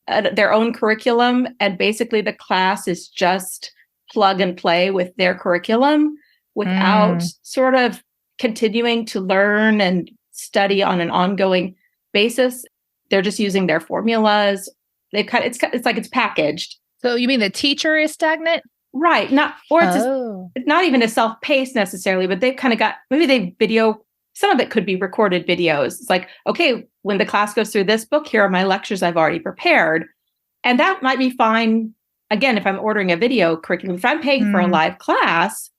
their own curriculum, and basically the class is just plug and play with their curriculum without sort of continuing to learn and study on an ongoing basis. They're just using their formulas. It's like it's packaged. So you mean the teacher is stagnant? Right. It's not even a self-paced necessarily, but they've kind of got, maybe they video, some of it could be recorded videos. It's like, okay, when the class goes through this book, here are my lectures I've already prepared. And that might be fine. Again, if I'm ordering a video curriculum, if I'm paying for a live class,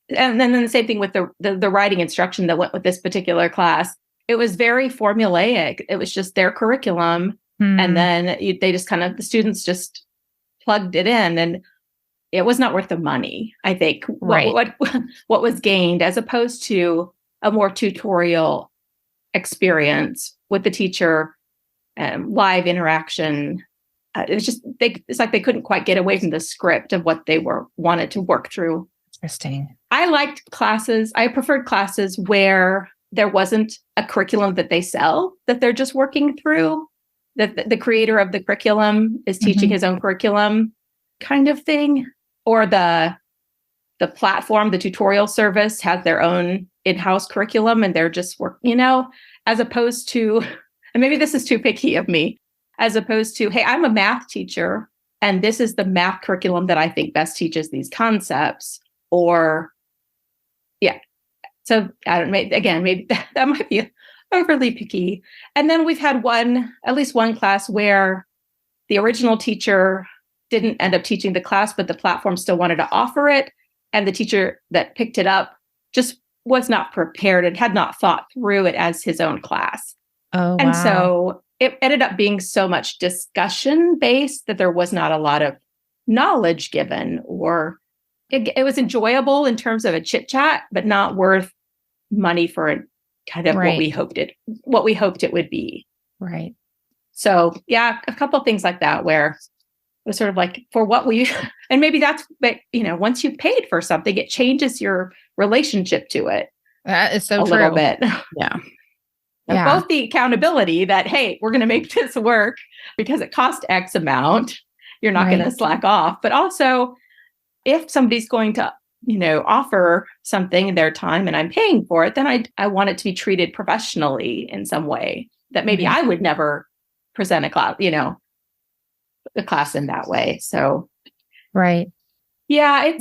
and then the same thing with the writing instruction that went with this particular class, it was very formulaic. It was just their curriculum. And then the students just plugged it in, and it was not worth the money, I think, what was gained, as opposed to a more tutorial experience with the teacher, live interaction. It was just, it's like they couldn't quite get away from the script of what they wanted to work through. Interesting. I preferred classes where there wasn't a curriculum that they sell, that they're just working through, that the creator of the curriculum is teaching his own curriculum kind of thing, or the platform, the tutorial service has their own in-house curriculum and they're just as opposed to, and maybe this is too picky of me, as opposed to, hey, I'm a math teacher and this is the math curriculum that I think best teaches these concepts. Or, yeah. So I don't know, again, maybe that might be overly picky. And then we've had at least one class where the original teacher didn't end up teaching the class, but the platform still wanted to offer it. And the teacher that picked it up just was not prepared and had not thought through it as his own class. Oh, wow. And so it ended up being so much discussion based that there was not a lot of knowledge given, or it was enjoyable in terms of a chit chat, but not worth money for kind of what we hoped it would be. Right. So yeah, a couple of things like that where it was sort of like, for what we, and maybe that's, but once you've paid for something, it changes your relationship to it. That is so true. Little bit. Yeah. Both the accountability that, hey, we're going to make this work because it cost X amount. You're not going to slack off. But also, if somebody's going to, offer something in their time and I'm paying for it, then I want it to be treated professionally in some way that maybe I would never present a class, the class in that way. So, Right. yeah,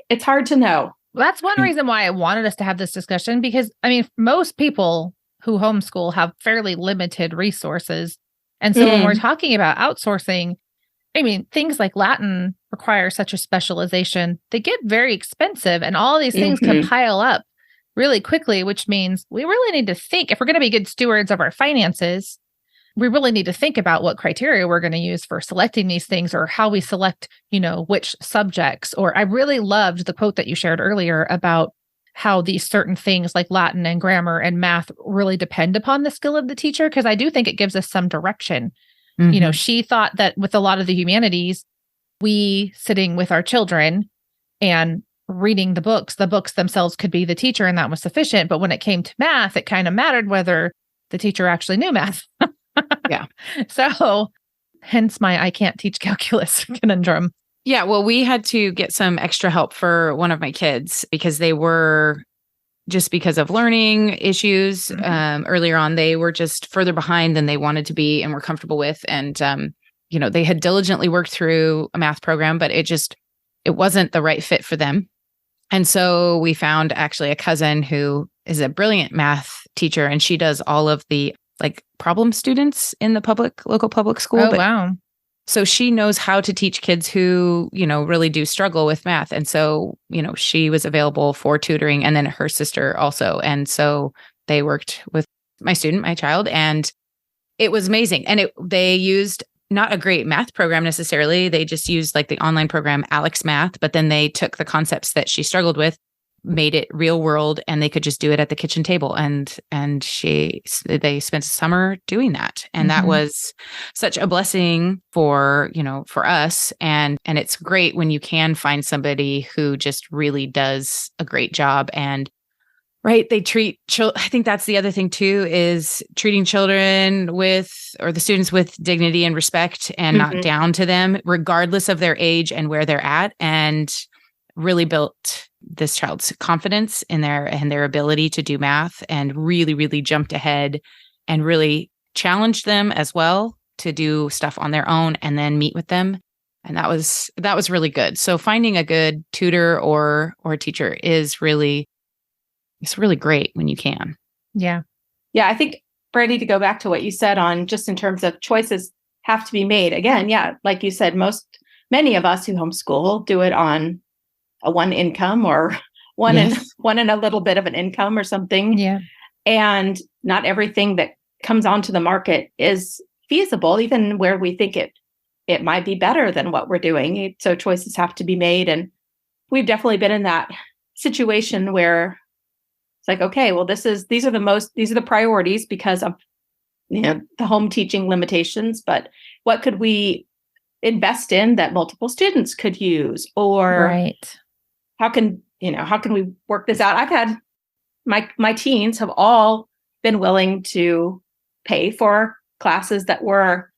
it's hard to know. Well, that's one reason why I wanted us to have this discussion, because I mean, most people who homeschool have fairly limited resources. And so when we're talking about outsourcing, I mean, things like Latin require such a specialization. They get very expensive, and all these things can pile up really quickly, which means we really need to think, if we're going to be good stewards of our finances, we really need to think about what criteria we're going to use for selecting these things, or how we select, which subjects. Or I really loved the quote that you shared earlier about how these certain things like Latin and grammar and math really depend upon the skill of the teacher, because I do think it gives us some direction. She thought that with a lot of the humanities, we sitting with our children and reading the books themselves could be the teacher, and that was sufficient. But when it came to math, it kind of mattered whether the teacher actually knew math. Yeah. So hence my I can't teach calculus conundrum. Yeah. Well, we had to get some extra help for one of my kids because they were, just because of learning issues earlier on, they were just further behind than they wanted to be and were comfortable with. And, they had diligently worked through a math program, but it wasn't the right fit for them. And so we found actually a cousin who is a brilliant math teacher, and she does all of the problem students in the local public school. Oh, wow. So she knows how to teach kids who, really do struggle with math. And so, she was available for tutoring, and then her sister also. And so they worked with my child, and it was amazing. And they used not a great math program necessarily. They just used the online program, Alex Math, but then they took the concepts that she struggled with, made it real world, and they could just do it at the kitchen table. And they spent summer doing that. And that was such a blessing for us. And it's great when you can find somebody who just really does a great job. And they treat children. I think that's the other thing too, is treating children or the students with dignity and respect, and not down to them, regardless of their age and where they're at. And really built this child's confidence in their ability to do math, and really, really jumped ahead and really challenged them as well to do stuff on their own and then meet with them. And that was really good. So finding a good tutor or teacher it's really great when you can. Yeah. Yeah. I think, Brandy, to go back to what you said on just in terms of choices have to be made again. Yeah. Like you said, many of us who homeschool do it on a one income, or one and a little bit of an income or something. Yeah. And not everything that comes onto the market is feasible, even where we think it might be better than what we're doing. So choices have to be made. And we've definitely been in that situation where it's okay, well, these are the priorities because of the home teaching limitations, but what could we invest in that multiple students could use? Or how can we work this out? I've had my teens have all been willing to pay for classes that were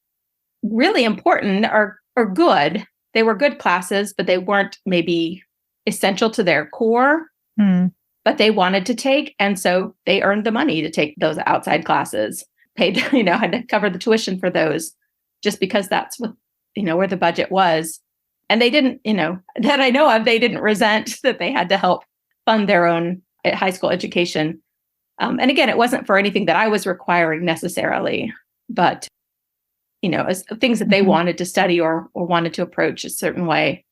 really important or good. They were good classes, but they weren't maybe essential to their core, but they wanted to take. And so they earned the money to take those outside classes, paid, had to cover the tuition for those just because that's what, where the budget was. And they didn't, that I know of, they didn't resent that they had to help fund their own high school education. And again, it wasn't for anything that I was requiring necessarily, but, as things that they wanted to study or wanted to approach a certain way.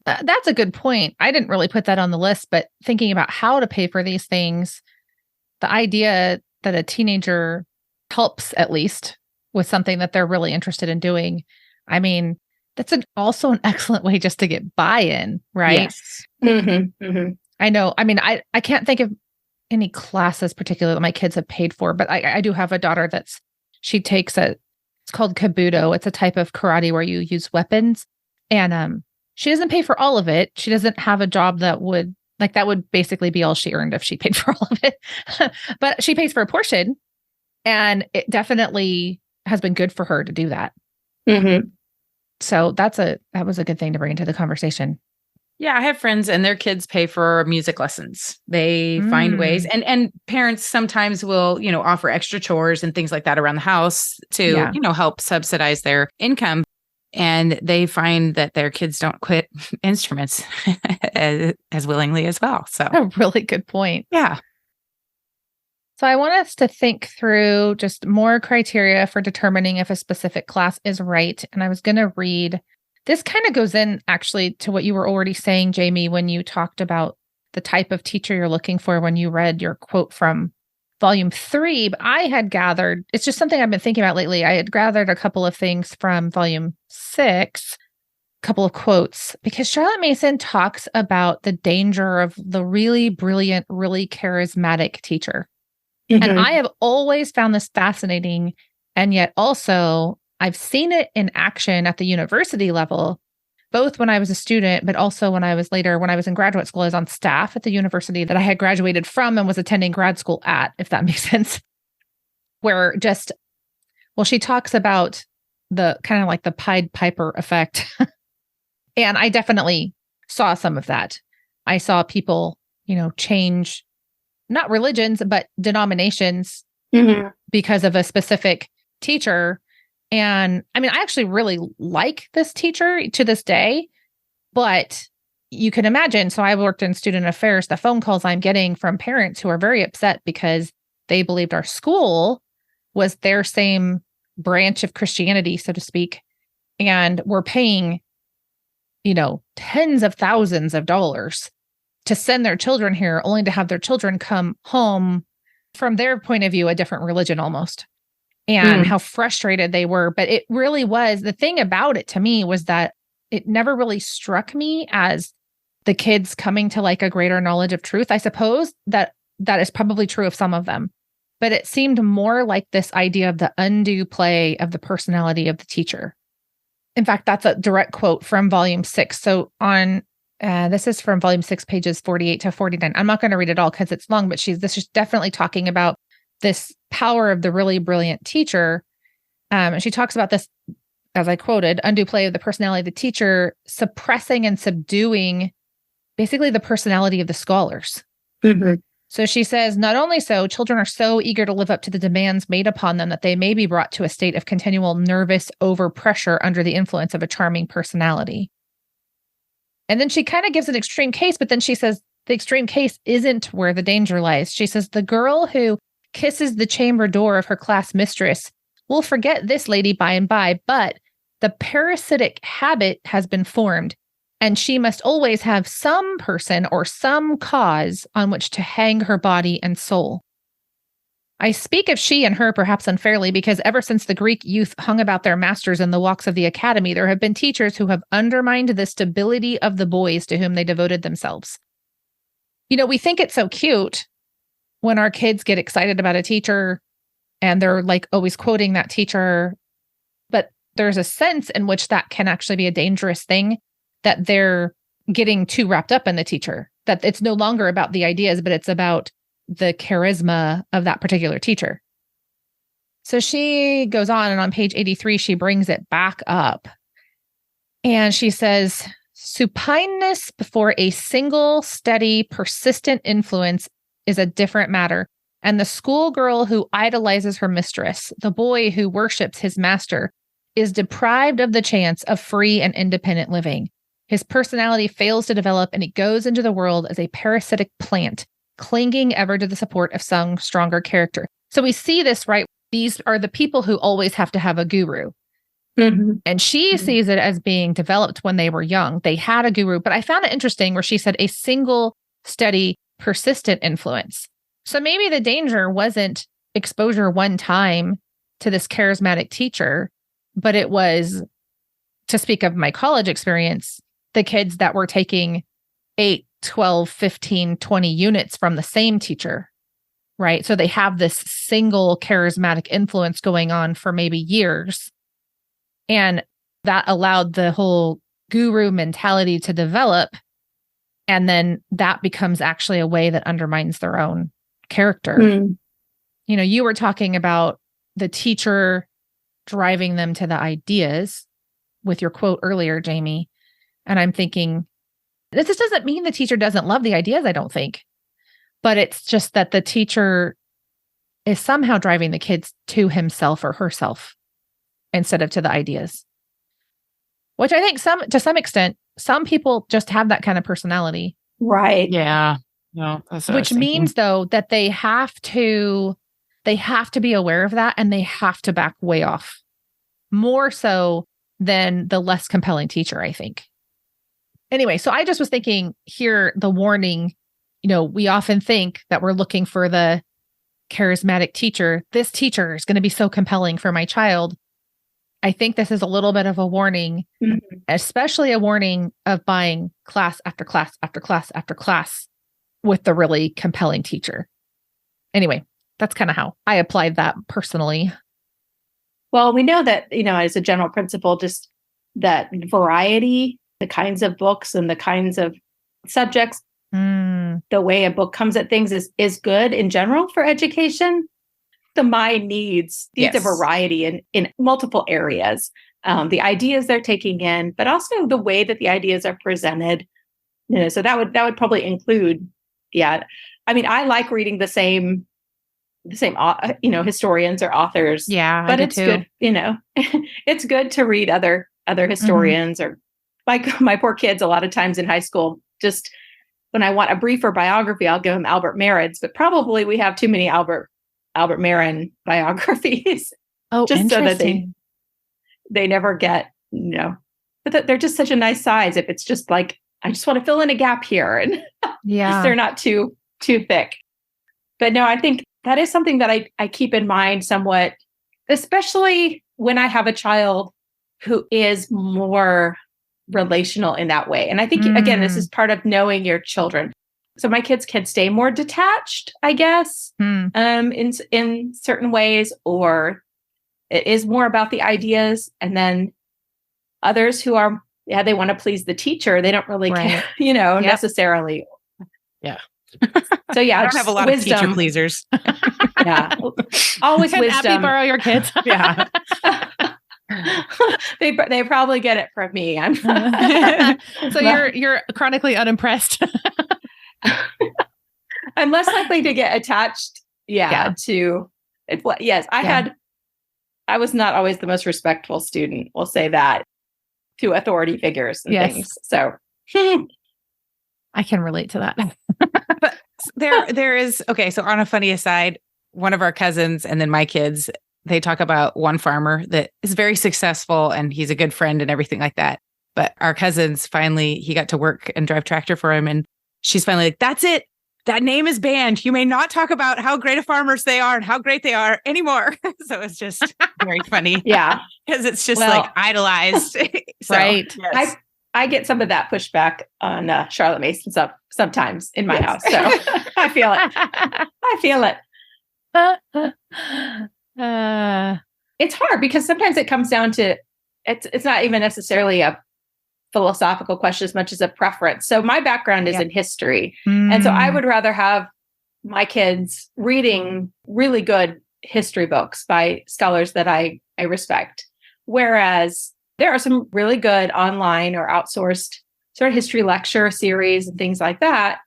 That's a good point. I didn't really put that on the list, but thinking about how to pay for these things, the idea that a teenager helps at least with something that they're really interested in doing, I mean, that's also an excellent way just to get buy-in, right? Yes. I know. I mean, I can't think of any classes particularly that my kids have paid for, but I do have a daughter she takes it's called Kabuto. It's a type of karate where you use weapons, and she doesn't pay for all of it. She doesn't have a job that would basically be all she earned if she paid for all of it, but she pays for a portion, and it definitely has been good for her to do that. So that was a good thing to bring into the conversation. Yeah, I have friends and their kids pay for music lessons. They find ways, and parents sometimes will, offer extra chores and things like that around the house to, help subsidize their income. And they find that their kids don't quit instruments as willingly as well. So A really good point. yeah. So I want us to think through just more criteria for determining if a specific class is right. And I was going to read, this kind of goes in actually to what you were already saying, Jami, when you talked about the type of teacher you're looking for when you read your quote from volume 3. But I had gathered, it's just something I've been thinking about lately. I had gathered a couple of things from volume 6, a couple of quotes, because Charlotte Mason talks about the danger of the really brilliant, really charismatic teacher. And I have always found this fascinating. And yet also, I've seen it in action at the university level, both when I was a student, but also when I was in graduate school. I was on staff at the university that I had graduated from and was attending grad school at, if that makes sense. Where she talks about the kind of like the Pied Piper effect. And I definitely saw some of that. I saw people, change not religions, but denominations because of a specific teacher. And I mean, I actually really like this teacher to this day, but you can imagine. So I worked in student affairs, the phone calls I'm getting from parents who are very upset because they believed our school was their same branch of Christianity, so to speak. And were paying, tens of thousands of dollars to send their children here, only to have their children come home from their point of view, a different religion almost, and how frustrated they were. But it really was, the thing about it to me was that it never really struck me as the kids coming to like a greater knowledge of truth. I suppose that is probably true of some of them, but it seemed more like this idea of the undue play of the personality of the teacher. In fact, that's a direct quote from volume 6. So this is from volume 6, pages 48 to 49. I'm not going to read it all because it's long, but this is definitely talking about this power of the really brilliant teacher. And she talks about this, as I quoted, undue play of the personality of the teacher, suppressing and subduing basically the personality of the scholars. So she says, not only so, children are so eager to live up to the demands made upon them that they may be brought to a state of continual nervous overpressure under the influence of a charming personality. And then she kind of gives an extreme case, but then she says the extreme case isn't where the danger lies. She says the girl who kisses the chamber door of her class mistress will forget this lady by and by, but the parasitic habit has been formed, and she must always have some person or some cause on which to hang her body and soul. I speak of she and her perhaps unfairly, because ever since the Greek youth hung about their masters in the walks of the academy, there have been teachers who have undermined the stability of the boys to whom they devoted themselves. We think it's so cute when our kids get excited about a teacher and they're like always quoting that teacher, but there's a sense in which that can actually be a dangerous thing, that they're getting too wrapped up in the teacher, that it's no longer about the ideas, but it's about the charisma of that particular teacher. So she goes on, and on page 83, she brings it back up. And she says, supineness before a single, steady, persistent influence is a different matter. And the schoolgirl who idolizes her mistress, the boy who worships his master, is deprived of the chance of free and independent living. His personality fails to develop, and he goes into the world as a parasitic plant, clinging ever to the support of some stronger character. So we see this, right? These are the people who always have to have a guru. And she sees it as being developed when they were young. They had a guru, but I found it interesting where she said a single, steady, persistent influence. So maybe the danger wasn't exposure one time to this charismatic teacher, but it was, to speak of my college experience, the kids that were taking 8, 12, 15, 20 units from the same teacher, right? So they have this single charismatic influence going on for maybe years. And that allowed the whole guru mentality to develop. And then that becomes actually a way that undermines their own character. You were talking about the teacher driving them to the ideas with your quote earlier, Jami. And I'm thinking, this doesn't mean the teacher doesn't love the ideas, I don't think. But it's just that the teacher is somehow driving the kids to himself or herself instead of to the ideas. which I think to some extent, some people just have that kind of personality. Right. Yeah. No, that's what I was Which thinking. means though that they have to be aware of that, and they have to back way off more so than the less compelling teacher, I think. Anyway, so I just was thinking here, the warning, we often think that we're looking for the charismatic teacher. This teacher is going to be so compelling for my child. I think this is a little bit of a warning, especially a warning of buying class after class after class after class with the really compelling teacher. Anyway, that's kind of how I applied that personally. Well, we know that, as a general principle, just that variety, the kinds of books and the kinds of subjects, the way a book comes at things is good in general for education. The mind needs a variety in multiple areas. The ideas they're taking in, but also the way that the ideas are presented. So that would probably include, I mean, I like reading the same historians or authors. Yeah, but it's good, it's good to read other historians or my poor kids. A lot of times in high school, just when I want a briefer biography, I'll give them Albert Marin's, but probably we have too many Albert Marin biographies. Oh, just so that they never get, but they're just such a nice size. If it's just like, I just want to fill in a gap here, and they're not too thick. But no, I think that is something that I keep in mind somewhat, especially when I have a child who is more relational in that way. And I think, again, this is part of knowing your children. So my kids can stay more detached, I guess, in certain ways, or it is more about the ideas. And then others who are, they want to please the teacher. They don't really care, necessarily. Yeah. So I don't have a lot of teacher pleasers. Always Can wisdom. Abby borrow your kids? Yeah. They probably get it from me. So you're chronically unimpressed. I'm less likely to get attached. To it. Yes, I was not always the most respectful student. We'll say that, to authority figures and things. So I can relate to that. But there is, okay. So on a funny aside, one of our cousins and then my kids, they talk about one farmer that is very successful and he's a good friend and everything like that. But our cousins finally, he got to work and drive tractor for him. And she's finally like, that's it. That name is banned. You may not talk about how great of farmers they are and how great they are anymore. So it's just very funny. Yeah. Because it's just like idolized. Right. Yes. I get some of that pushback on Charlotte Mason sometimes in my house. So I feel it. It's hard because sometimes it comes down to, it's not even necessarily a philosophical question as much as a preference. So my background is in history. And so I would rather have my kids reading really good history books by scholars that I respect. Whereas there are some really good online or outsourced sort of history lecture series and things like that.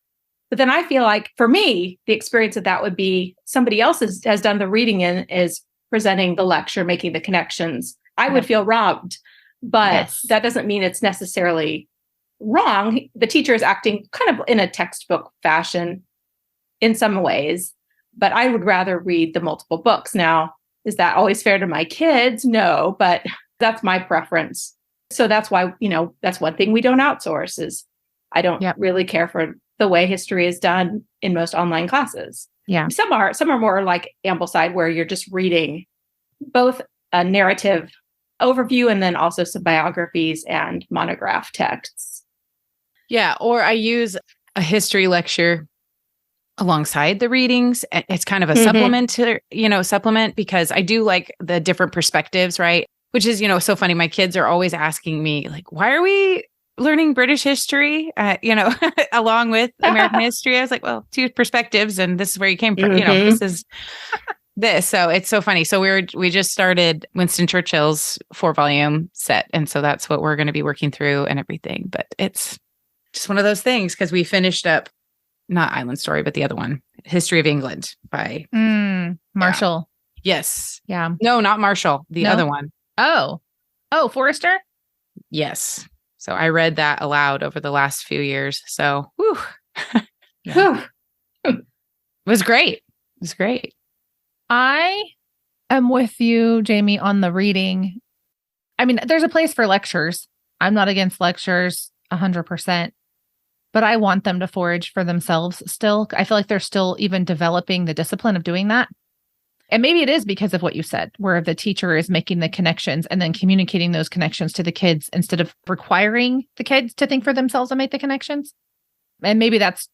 But then I feel like for me, the experience of that would be somebody else has done the reading and is presenting the lecture, making the connections. I would feel robbed, but that doesn't mean it's necessarily wrong. The teacher is acting kind of in a textbook fashion in some ways, but I would rather read the multiple books. Now, is that always fair to my kids? No, but that's my preference. So that's why, that's one thing we don't outsource is I don't really care for the way history is done in most online classes. Yeah. Some are more like Ambleside, where you're just reading both a narrative overview and then also some biographies and monograph texts. Yeah. Or I use a history lecture alongside the readings. It's kind of a supplement because I do like the different perspectives, right? Which is, so funny. My kids are always asking me, like, why are we learning British history, along with American history? I was like, well, two perspectives, and this is where you came from. This is this. So it's so funny. So we just started Winston Churchill's 4-volume set. And so that's what we're going to be working through and everything. But it's just one of those things because we finished up, not Island Story, but the other one, History of England by Marshall. Yes. Yeah. No, not Marshall. The other one. Oh, Forrester? Yes. So I read that aloud over the last few years. So, whew. Whew. It was great. It was great. I am with you, Jamie, on the reading. I mean, there's a place for lectures. I'm not against lectures 100%, but I want them to forage for themselves still. I feel like they're still even developing the discipline of doing that. And maybe it is because of what you said, where the teacher is making the connections and then communicating those connections to the kids instead of requiring the kids to think for themselves and make the connections. And maybe that's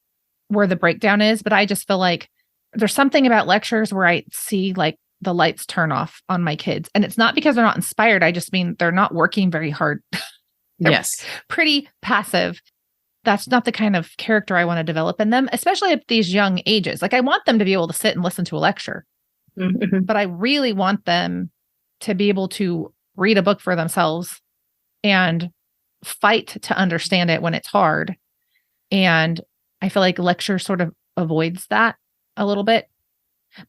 where the breakdown is. But I just feel like there's something about lectures where I see like the lights turn off on my kids. And it's not because they're not inspired. I just mean they're not working very hard. Yes. Pretty passive. That's not the kind of character I want to develop in them, especially at these young ages. Like I want them to be able to sit and listen to a lecture. Mm-hmm. But I really want them to be able to read a book for themselves and fight to understand it when it's hard. And I feel like lecture sort of avoids that a little bit.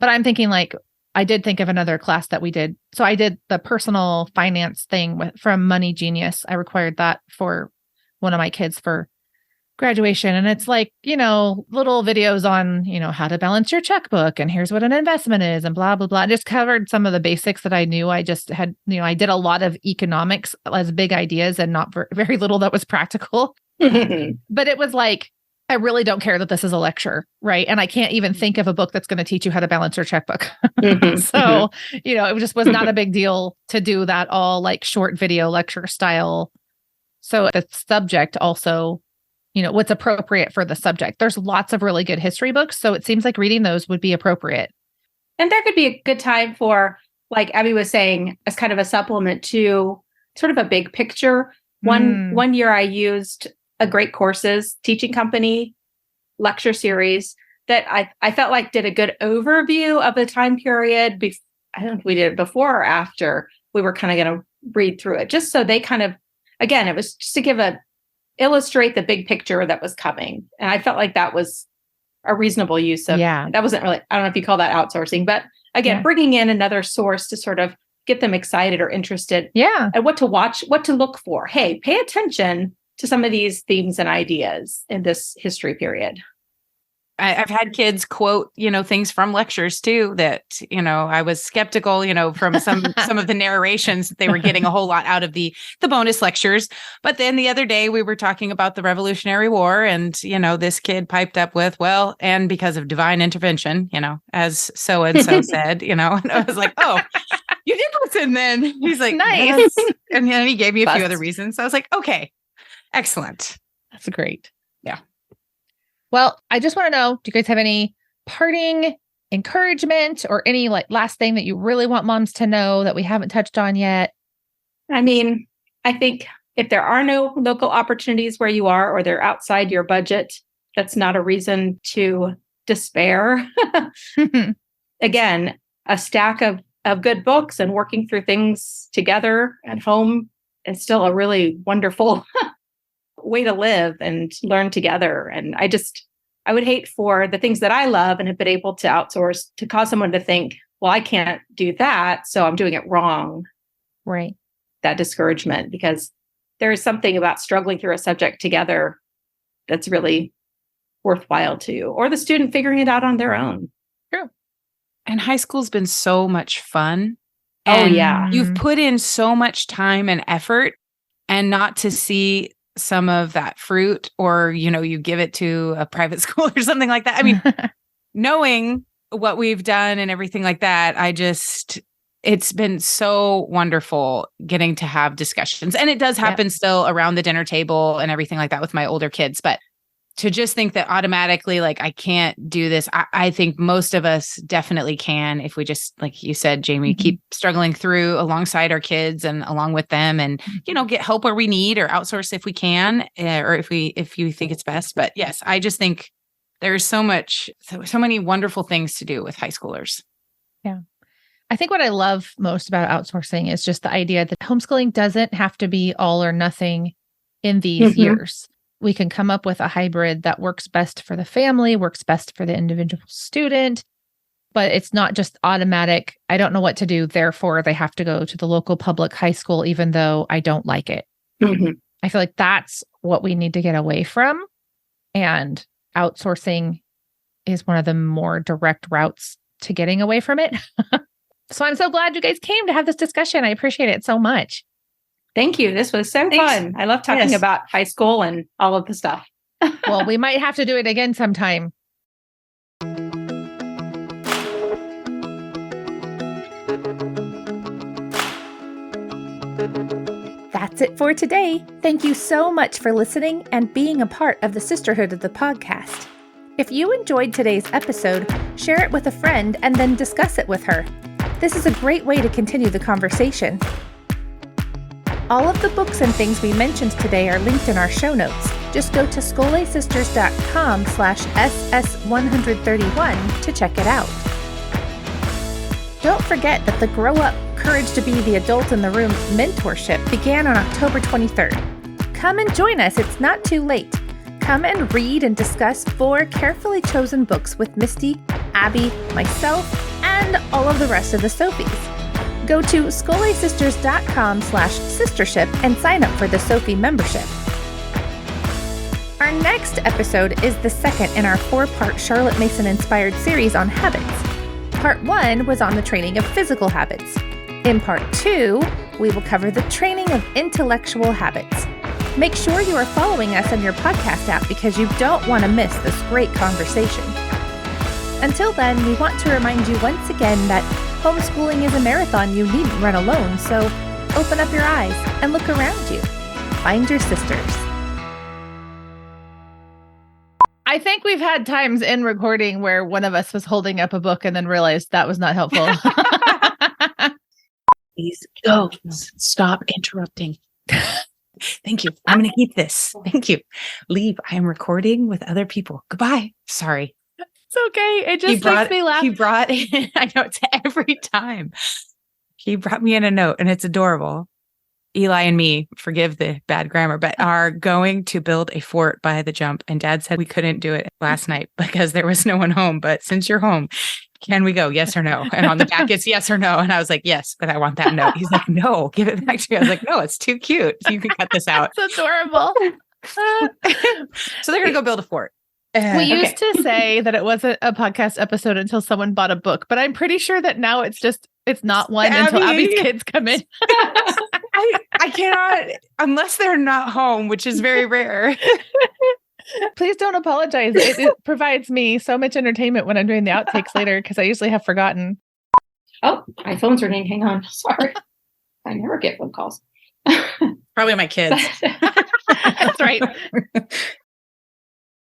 But I'm thinking like, I did think of another class that we did. So I did the personal finance thing from Money Genius. I required that for one of my kids for graduation. And it's like, little videos on, how to balance your checkbook and here's what an investment is and blah, blah, blah. I just covered some of the basics that I knew. I just had, I did a lot of economics as big ideas and not very little that was practical. But it was like, I really don't care that this is a lecture, right? And I can't even think of a book that's going to teach you how to balance your checkbook. So, it just was not a big deal to do that all like short video lecture style. So the subject also, what's appropriate for the subject. There's lots of really good history books. So it seems like reading those would be appropriate. And there could be a good time for, like Abby was saying, as kind of a supplement to sort of a big picture. One year I used a Great Courses teaching company lecture series that I felt like did a good overview of the time period. I don't know if we did it before or after. We were kind of going to read through it just so they kind of, again, it was just to illustrate the big picture that was coming. And I felt like that was a reasonable use of, that wasn't really, I don't know if you call that outsourcing, but again, bringing in another source to sort of get them excited or interested and what to watch, what to look for. Hey, pay attention to some of these themes and ideas in this history period. I've had kids quote, things from lectures too, that, I was skeptical, from some of the narrations that they were getting a whole lot out of the bonus lectures. But then the other day we were talking about the Revolutionary War and, this kid piped up with, well, and because of divine intervention, as so-and-so said, and I was like, oh, you did listen then. He's like, nice. Yes. And then he gave me a few other reasons. So I was like, okay, excellent. That's great. Yeah. Well, I just want to know, do you guys have any parting encouragement or any like last thing that you really want moms to know that we haven't touched on yet? I mean, I think if there are no local opportunities where you are or they're outside your budget, that's not a reason to despair. Again, a stack of good books and working through things together at home is still a really wonderful way to live and learn together. And I would hate for the things that I love and have been able to outsource to cause someone to think, well, I can't do that, so I'm doing it wrong. Right. That discouragement, because there is something about struggling through a subject together that's really worthwhile too, or the student figuring it out on their own. True. And high school's been so much fun. Oh, yeah. You've put in so much time and effort, and not to see some of that fruit, or, you give it to a private school or something like that. I mean, knowing what we've done and everything like that, it's been so wonderful getting to have discussions. And it does happen still around the dinner table and everything like that with my older kids. But to just think that automatically, like, I can't do this. I think most of us definitely can if we just, like you said, Jamie, keep struggling through alongside our kids and along with them and, get help where we need or outsource if we can, or if you think it's best. But yes, I just think there's so many wonderful things to do with high schoolers. Yeah. I think what I love most about outsourcing is just the idea that homeschooling doesn't have to be all or nothing in these years. We can come up with a hybrid that works best for the family, works best for the individual student, but it's not just automatic. I don't know what to do, therefore they have to go to the local public high school, even though I don't like it. Mhm. I feel like that's what we need to get away from. And outsourcing is one of the more direct routes to getting away from it. So I'm so glad you guys came to have this discussion. I appreciate it so much. Thank you. This was so Thanks. fun. I love talking Yes. about high school and all of the stuff. Well, we might have to do it again sometime. That's it for today. Thank you so much for listening and being a part of the sisterhood of the podcast. If you enjoyed today's episode, share it with a friend and then discuss it with her. This is a great way to continue the conversation. All of the books and things we mentioned today are linked in our show notes. Just go to skolesisters.com/SS131 to check it out. Don't forget that the Grow Up Courage to Be the Adult in the Room mentorship began on October 23rd. Come and join us. It's not too late. Come and read and discuss 4 carefully chosen books with Misty, Abby, myself, and all of the rest of the Sophies. Go to skolesisters.com/sistership and sign up for the Sophie membership. Our next episode is the second in our 4-part Charlotte Mason-inspired series on habits. Part 1 was on the training of physical habits. In Part 2, we will cover the training of intellectual habits. Make sure you are following us on your podcast app because you don't want to miss this great conversation. Until then, we want to remind you once again that homeschooling is a marathon you needn't run alone, so open up your eyes and look around you. Find your sisters. I think we've had times in recording where one of us was holding up a book and then realized that was not helpful. Please go. Stop interrupting. Thank you. I'm going to keep this. Thank you. Leave. I am recording with other people. Goodbye. Sorry. It's okay. It just makes me laugh. He brought in, I know it's every time. He brought me in a note and it's adorable. Eli and me, forgive the bad grammar, but are going to build a fort by the jump. And Dad said we couldn't do it last night because there was no one home. But since you're home, can we go? Yes or no? And on the back, it's yes or no. And I was like, yes, but I want that note. He's like, no, give it back to me. I was like, no, it's too cute. You can cut this out. It's adorable. So they're going to go build a fort. We used to say that it wasn't a podcast episode until someone bought a book, but I'm pretty sure that now it's not one until Abby's kids come in. I cannot, unless they're not home, which is very rare. Please don't apologize. It provides me so much entertainment when I'm doing the outtakes later because I usually have forgotten. Oh, my phone's ringing. Hang on. Sorry. I never get phone calls. Probably my kids. That's right.